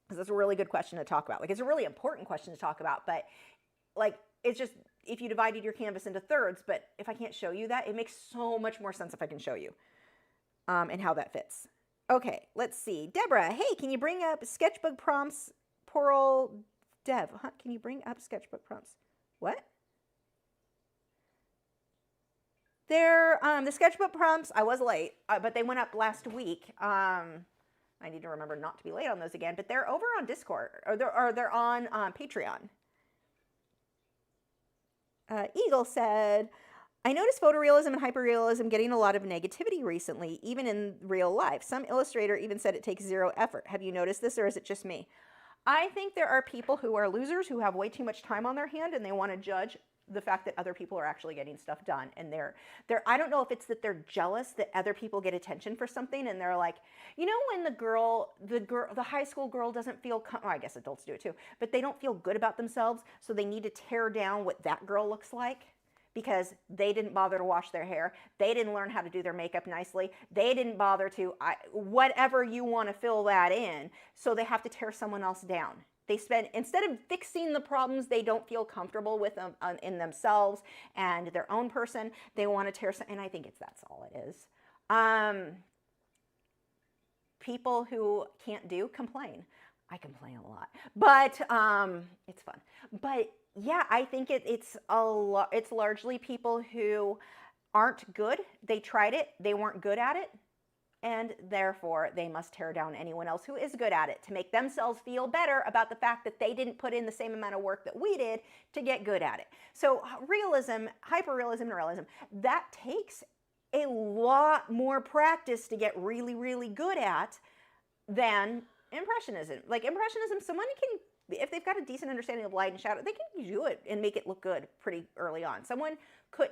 Because that's a really good question to talk about. Like it's a really important question to talk about, but like it's just if you divided your canvas into thirds, but if I can't show you that, it makes so much more sense if I can show you and how that fits. Okay, let's see. Deborah, hey, can you bring up sketchbook prompts? Poral Dev, huh? Can you bring up sketchbook prompts? What? They're the sketchbook prompts. I was late, but they went up last week. I need to remember not to be late on those again, but they're over on Discord, or they're on Patreon. Eagle said, I noticed photorealism and hyperrealism getting a lot of negativity recently, even in real life. Some illustrator even said it takes zero effort. Have you noticed this, or is it just me? I think there are people who are losers who have way too much time on their hand and they want to judge the fact that other people are actually getting stuff done. And I don't know if it's that they're jealous that other people get attention for something and they're like, you know, when the high school girl doesn't feel, well, I guess adults do it too, but they don't feel good about themselves. So they need to tear down what that girl looks like because they didn't bother to wash their hair. They didn't learn how to do their makeup nicely. They didn't bother to, whatever you want to fill that in. So they have to tear someone else down. They spend, instead of fixing the problems they don't feel comfortable with them in themselves and their own person, they want to tear some, and I think that's all it is. People who can't complain. I complain a lot, but it's fun. But yeah, I think it's largely people who aren't good. They tried it, they weren't good at it. And therefore, they must tear down anyone else who is good at it to make themselves feel better about the fact that they didn't put in the same amount of work that we did to get good at it. So realism, hyperrealism, and realism, that takes a lot more practice to get really, really good at. than Impressionism. Like Impressionism, someone can, if they've got a decent understanding of light and shadow, they can do it and make it look good pretty early on. Someone could,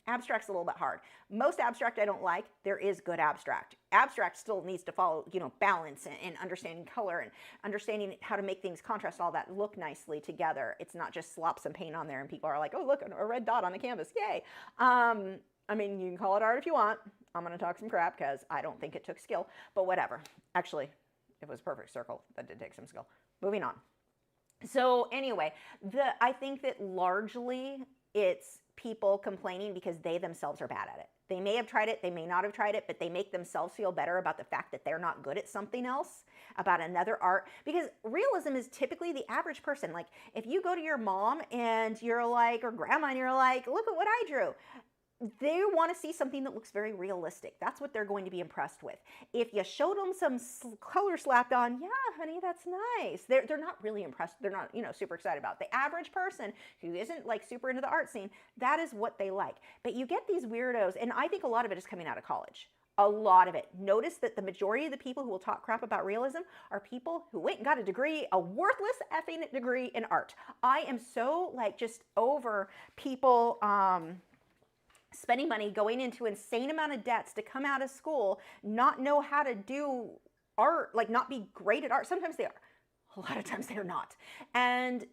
abstract's a little bit hard. Most abstract I don't like. There is good abstract. Abstract still needs to follow, balance and understanding color and understanding how to make things contrast, all that look nicely together. It's not just slop some paint on there and people are like, oh, look, a red dot on the canvas, yay. I mean, you can call it art if you want. I'm going to talk some crap because I don't think it took skill, but whatever. Actually, it was a perfect circle. That did take some skill. Moving on. So anyway, I think that largely it's people complaining because they themselves are bad at it. They may have tried it, they may not have tried it, but they make themselves feel better about the fact that they're not good at something else, about another art. Because realism is typically the average person. Like if you go to your mom and you're like, or grandma, and you're like, look at what I drew. They want to see something that looks very realistic. That's what they're going to be impressed with. If you showed them some color slapped on, yeah, honey, that's nice. They're not really impressed. They're not, super excited about it. The average person who isn't like super into the art scene, that is what they like. But you get these weirdos, and I think a lot of it is coming out of college. A lot of it. Notice that the majority of the people who will talk crap about realism are people who went and got a degree, a worthless effing degree in art. I am so like just over people, spending money, going into insane amount of debts to come out of school, not know how to do art, like not be great at art. Sometimes they are. A lot of times they're not. And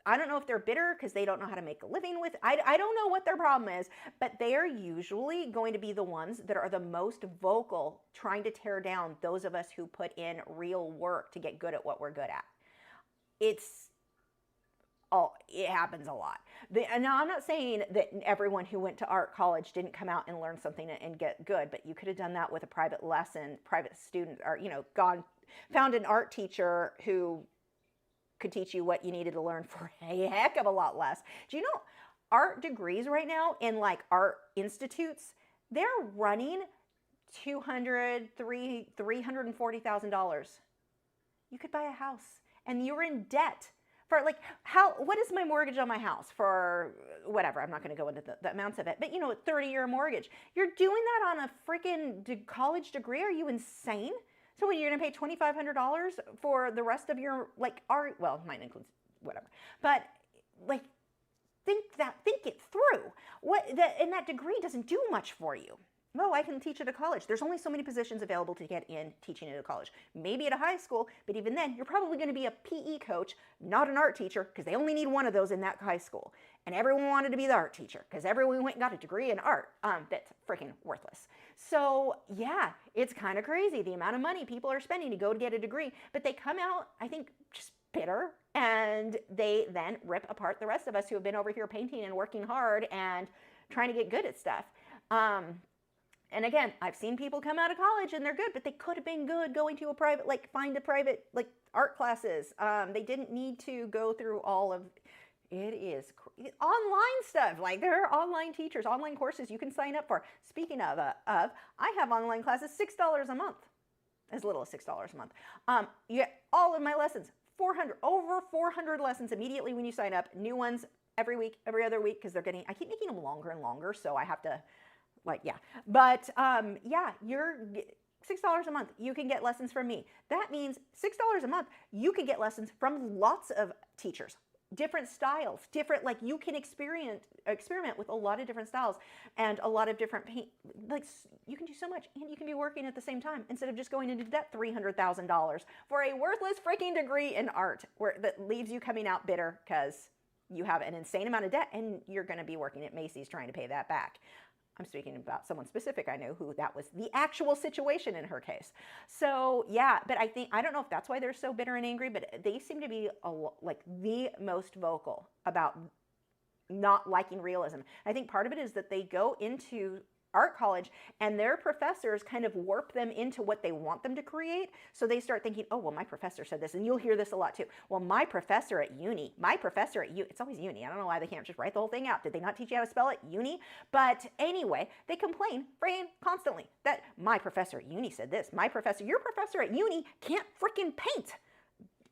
I don't know if they're bitter because they don't know how to make a living with. I don't know what their problem is, but they are usually going to be the ones that are the most vocal trying to tear down those of us who put in real work to get good at what we're good at. It happens a lot. Now, I'm not saying that everyone who went to art college didn't come out and learn something and get good, but you could have done that with a private lesson, private student, or, found an art teacher who could teach you what you needed to learn for a heck of a lot less. Do you know art degrees right now in like art institutes, they're running $340,000. You could buy a house and you're in debt. For like, what is my mortgage on my house for whatever? I'm not going to go into the amounts of it, but 30-year mortgage. You're doing that on a freaking college degree? Are you insane? So when you're going to pay $2,500 for the rest of your like art, well, mine includes whatever, but like think it through. And that degree doesn't do much for you. No, I can teach at a college. There's only so many positions available to get in teaching at a college. Maybe at a high school, but even then, you're probably going to be a PE coach, not an art teacher, because they only need one of those in that high school. And everyone wanted to be the art teacher, because everyone went and got a degree in art. That's freaking worthless. So yeah, it's kind of crazy the amount of money people are spending to go to get a degree, but they come out, I think, just bitter, and they then rip apart the rest of us who have been over here painting and working hard and trying to get good at stuff. And again, I've seen people come out of college and they're good, but they could have been good going to a private, like find a private, like art classes. They didn't need to go through all of, it is online stuff. Like there are online teachers, online courses you can sign up for. Speaking of, I have online classes, $6 a month, as little as $6 a month. You get all of my lessons, over 400 lessons immediately when you sign up. New ones every week, every other week, because I keep making them longer and longer, so I have to, but you're $6 a month. You can get lessons from me. That means $6 a month. You can get lessons from lots of teachers, different styles, different, you can experiment with a lot of different styles and a lot of different paint. You can do so much, and you can be working at the same time instead of just going into debt $300,000 for a worthless freaking degree in art that leaves you coming out bitter because you have an insane amount of debt and you're going to be working at Macy's trying to pay that back. I'm speaking about someone specific I know who that was the actual situation in her case. So yeah, but I don't know if that's why they're so bitter and angry, but they seem to be the most vocal about not liking realism. I think part of it is that they go into art college and their professors kind of warp them into what they want them to create. So they start thinking, oh, well, my professor said this, and you'll hear this a lot too. Well, my professor at uni, it's always uni. I don't know why they can't just write the whole thing out. Did they not teach you how to spell it? Uni? But anyway, they complain freaking constantly that my professor at uni said this. Your professor at uni can't freaking paint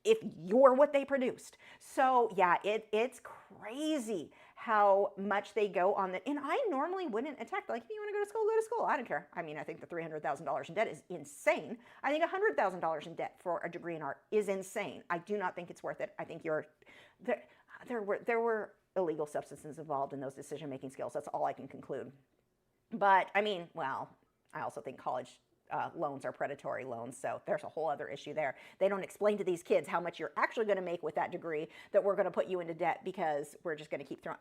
if you're what they produced. So yeah, it's crazy how much they go on the, and I normally wouldn't attack, like, if you want to go to school, go to school. I don't care. I mean, I think the $300,000 in debt is insane. I think $100,000 in debt for a degree in art is insane. I do not think it's worth it. I think there were illegal substances involved in those decision-making skills. That's all I can conclude. But I mean, well, I also think college loans are predatory loans, so there's a whole other issue there. They don't explain to these kids how much you're actually going to make with that degree, that we're going to put you into debt because we're just going to keep throwing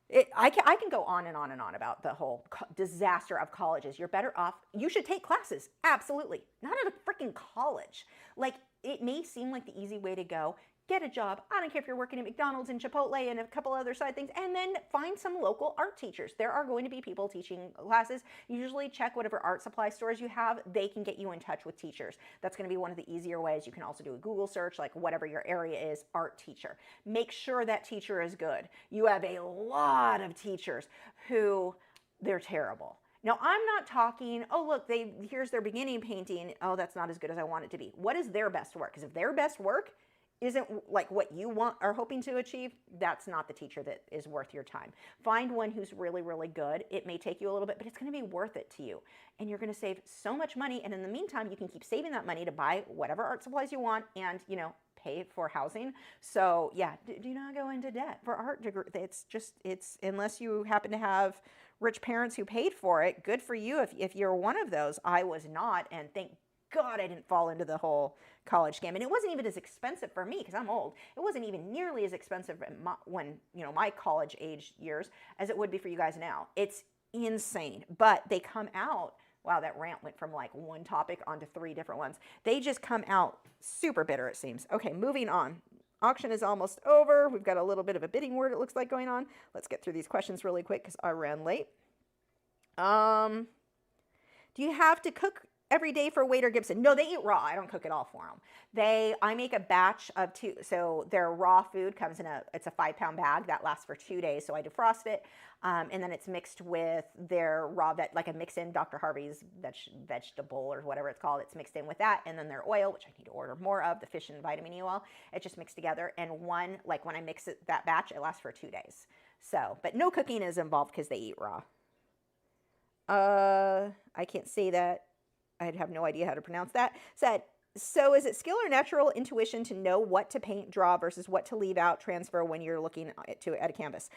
it. I can go on and on and on about the whole disaster of colleges. You're better off, you should take classes, absolutely, not at a freaking college. Like, it may seem like the easy way to go. Get a job. I don't care if you're working at McDonald's and Chipotle and a couple other side things, and then find some local art teachers. There are going to be people teaching classes. Usually check whatever art supply stores you have. They can get you in touch with teachers. That's going to be one of the easier ways. You can also do a Google search, like whatever your area is, art teacher. Make sure that teacher is good. You have a lot of teachers who, they're terrible. Now, I'm not talking, oh, look, here's their beginning painting. Oh, that's not as good as I want it to be. What is their best work? Because if their best work isn't like what you are hoping to achieve, that's not the teacher that is worth your time. Find one who's really, really good. It may take you a little bit, but it's going to be worth it to you. And you're going to save so much money. And in the meantime, you can keep saving that money to buy whatever art supplies you want and, you know, pay for housing. So yeah, do not go into debt for art degree. It's unless you happen to have rich parents who paid for it, good for you if you're one of those. I was not, and thank God I didn't fall into the whole college scam. And it wasn't even as expensive for me because I'm old. It wasn't even nearly as expensive when, you know, my college age years as it would be for you guys now. It's insane. But they come out, wow, that rant went from like one topic onto 3 different ones. They just come out super bitter, it seems. Okay, moving on. Auction is almost over. We've got a little bit of a bidding war, it looks like, going on. Let's get through these questions really quick because I ran late. Do you have to cook every day for Wade or Gibson? No, they eat raw. I don't cook it all for them. I make a batch of 2, so their raw food comes in it's a 5-pound bag that lasts for 2 days. So I defrost it, and then it's mixed with their raw, like a mix in Dr. Harvey's vegetable or whatever it's called. It's mixed in with that, and then their oil, which I need to order more of, the fish and vitamin E oil. It's just mixed together, and like when I mix it, that batch, it lasts for 2 days. So, but no cooking is involved because they eat raw. I can't say that. I'd have no idea how to pronounce that. Said, so is it skill or natural intuition to know what to paint, draw versus what to leave out, transfer when you're looking at a canvas?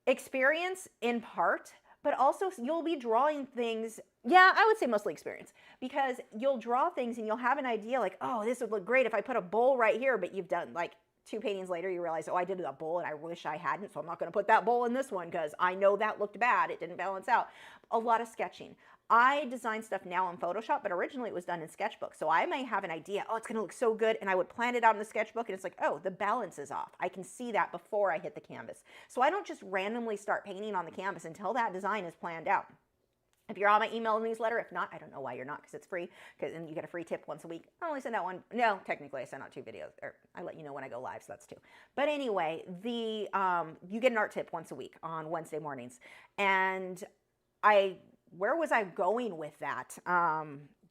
Experience in part, but also you'll be drawing things. Yeah, I would say mostly experience, because you'll draw things and you'll have an idea like, oh, this would look great if I put a bowl right here, but you've done like 2 paintings later, you realize, oh, I did that bowl and I wish I hadn't, so I'm not going to put that bowl in this one because I know that looked bad. It didn't balance out. A lot of sketching. I design stuff now in Photoshop, but originally it was done in Sketchbook. So I may have an idea, oh, it's going to look so good, and I would plan it out in the Sketchbook, and it's like, oh, the balance is off. I can see that before I hit the canvas. So I don't just randomly start painting on the canvas until that design is planned out. If you're on my email newsletter, if not, I don't know why you're not, because it's free, and you get a free tip once a week. I only send out one. No, technically I send out 2 videos, or I let you know when I go live, so that's 2. But anyway, you get an art tip once a week on Wednesday mornings. And where was I going with that?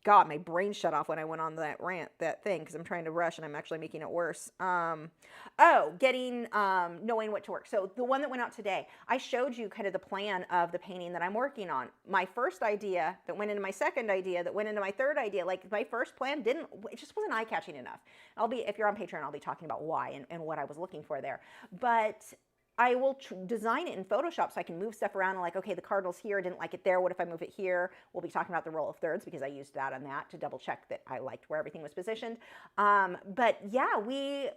God, my brain shut off when I went on that rant, that thing, because I'm trying to rush and I'm actually making it worse. Knowing what to work. So the one that went out today, I showed you kind of the plan of the painting that I'm working on. My first idea that went into my second idea that went into my third idea, like my first plan it just wasn't eye-catching enough. If you're on Patreon, I'll be talking about why and what I was looking for there. But I will design it in Photoshop so I can move stuff around and like, okay, the cardinal's here, I didn't like it there. What if I move it here? We'll be talking about the roll of thirds because I used that on that to double check that I liked where everything was positioned. But yeah, I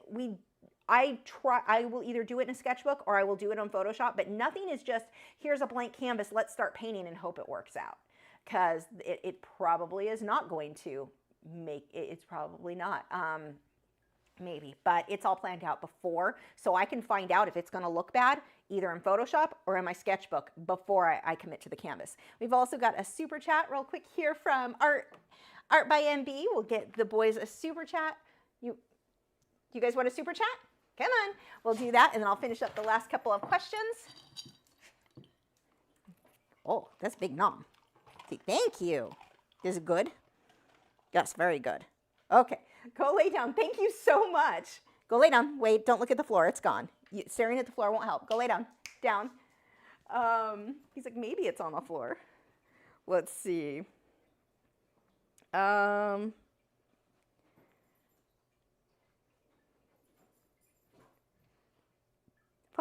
will either do it in a sketchbook or I will do it on Photoshop, but nothing is just, here's a blank canvas, let's start painting and hope it works out. Because it probably is not going to it's probably not. Maybe, but it's all planned out before, so I can find out if it's going to look bad either in Photoshop or in my sketchbook before I commit to the canvas. We've also got a super chat real quick here from Art by MB. We'll get the boys a super chat. You guys want a super chat? Come on, we'll do that, and then I'll finish up the last couple of questions. Oh, that's big nom. Thank you. Is it good? Yes, very good. Okay. Go lay down. Thank you so much. Go lay down. Wait, don't look at the floor. It's gone. Staring at the floor won't help. Go lay down. down. He's like, maybe it's on the floor. Let's see. Fly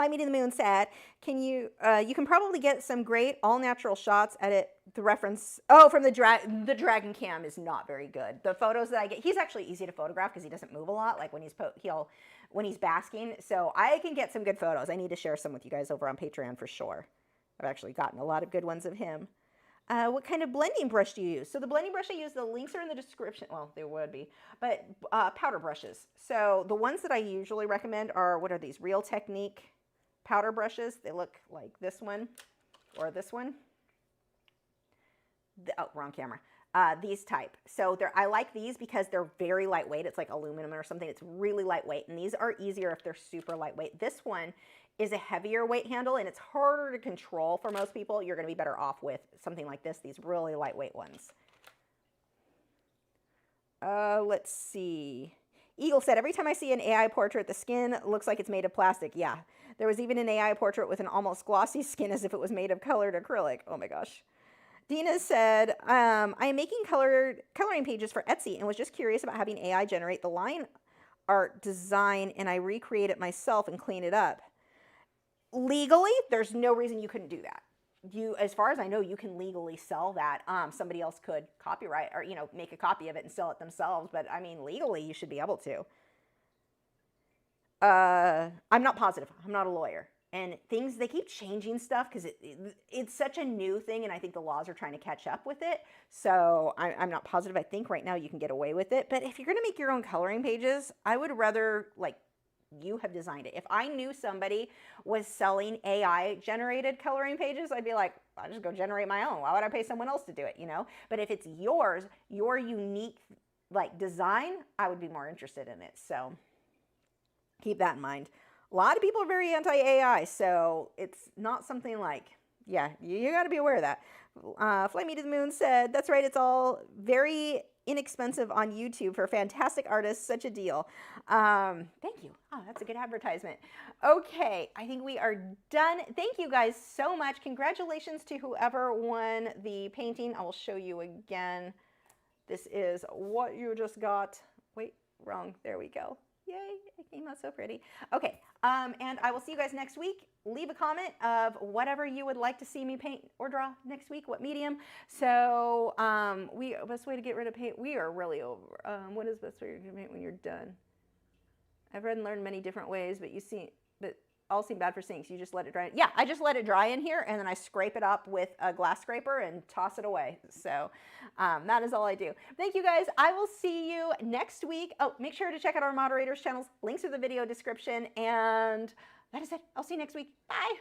Me to the Moon said, can you, you can probably get some great all-natural shots at it. The reference, from the Dragon Cam is not very good. The photos that I get, he's actually easy to photograph because he doesn't move a lot, like when he's basking. So I can get some good photos. I need to share some with you guys over on Patreon for sure. I've actually gotten a lot of good ones of him. What kind of blending brush do you use? So the blending brush I use, the links are in the description. Well, there would be, but powder brushes. So the ones that I usually recommend are, what are these? Real Technique powder brushes. They look like this one or this one. Oh, wrong camera. These type. So I like these because they're very lightweight. It's like aluminum or something. It's really lightweight. And these are easier if they're super lightweight. This one is a heavier weight handle and it's harder to control for most people. You're going to be better off with something like this, these really lightweight ones. Let's see. Eagle said, every time I see an AI portrait, the skin looks like it's made of plastic. Yeah. There was even an AI portrait with an almost glossy skin as if it was made of colored acrylic. Oh my gosh. Dina said, I am making coloring pages for Etsy and was just curious about having AI generate the line art design and I recreate it myself and clean it up. Legally, there's no reason you couldn't do that. As far as I know, you can legally sell that. Somebody else could copyright or, make a copy of it and sell it themselves. But I mean, legally, you should be able to. I'm not positive. I'm not a lawyer. And they keep changing stuff because it's such a new thing. And I think the laws are trying to catch up with it. So I'm not positive. I think right now you can get away with it. But if you're going to make your own coloring pages, I would rather you have designed it. If I knew somebody was selling AI generated coloring pages, I'd be like, I'll just go generate my own. Why would I pay someone else to do it, But if it's yours, your unique design, I would be more interested in it. So keep that in mind. A lot of people are very anti-AI, so it's not something yeah, you got to be aware of that. Fly Me to the Moon said, that's right, it's all very inexpensive on YouTube for fantastic artists, such a deal. Thank you. Oh, that's a good advertisement. Okay, I think we are done. Thank you guys so much. Congratulations to whoever won the painting. I will show you again. This is what you just got. Wait, wrong. There we go. Yay, it came out so pretty. Okay, and I will see you guys next week. Leave a comment of whatever you would like to see me paint or draw next week, what medium. So best way to get rid of paint, we are really over. What is the best way to paint when you're done? I've read and learned many different ways, but all seem bad for sinks. You just let it dry. Yeah, I just let it dry in here, and then I scrape it up with a glass scraper and toss it away. So that is all I do. Thank you, guys. I will see you next week. Oh, make sure to check out our moderators' channels. Links in the video description. And that is it. I'll see you next week. Bye.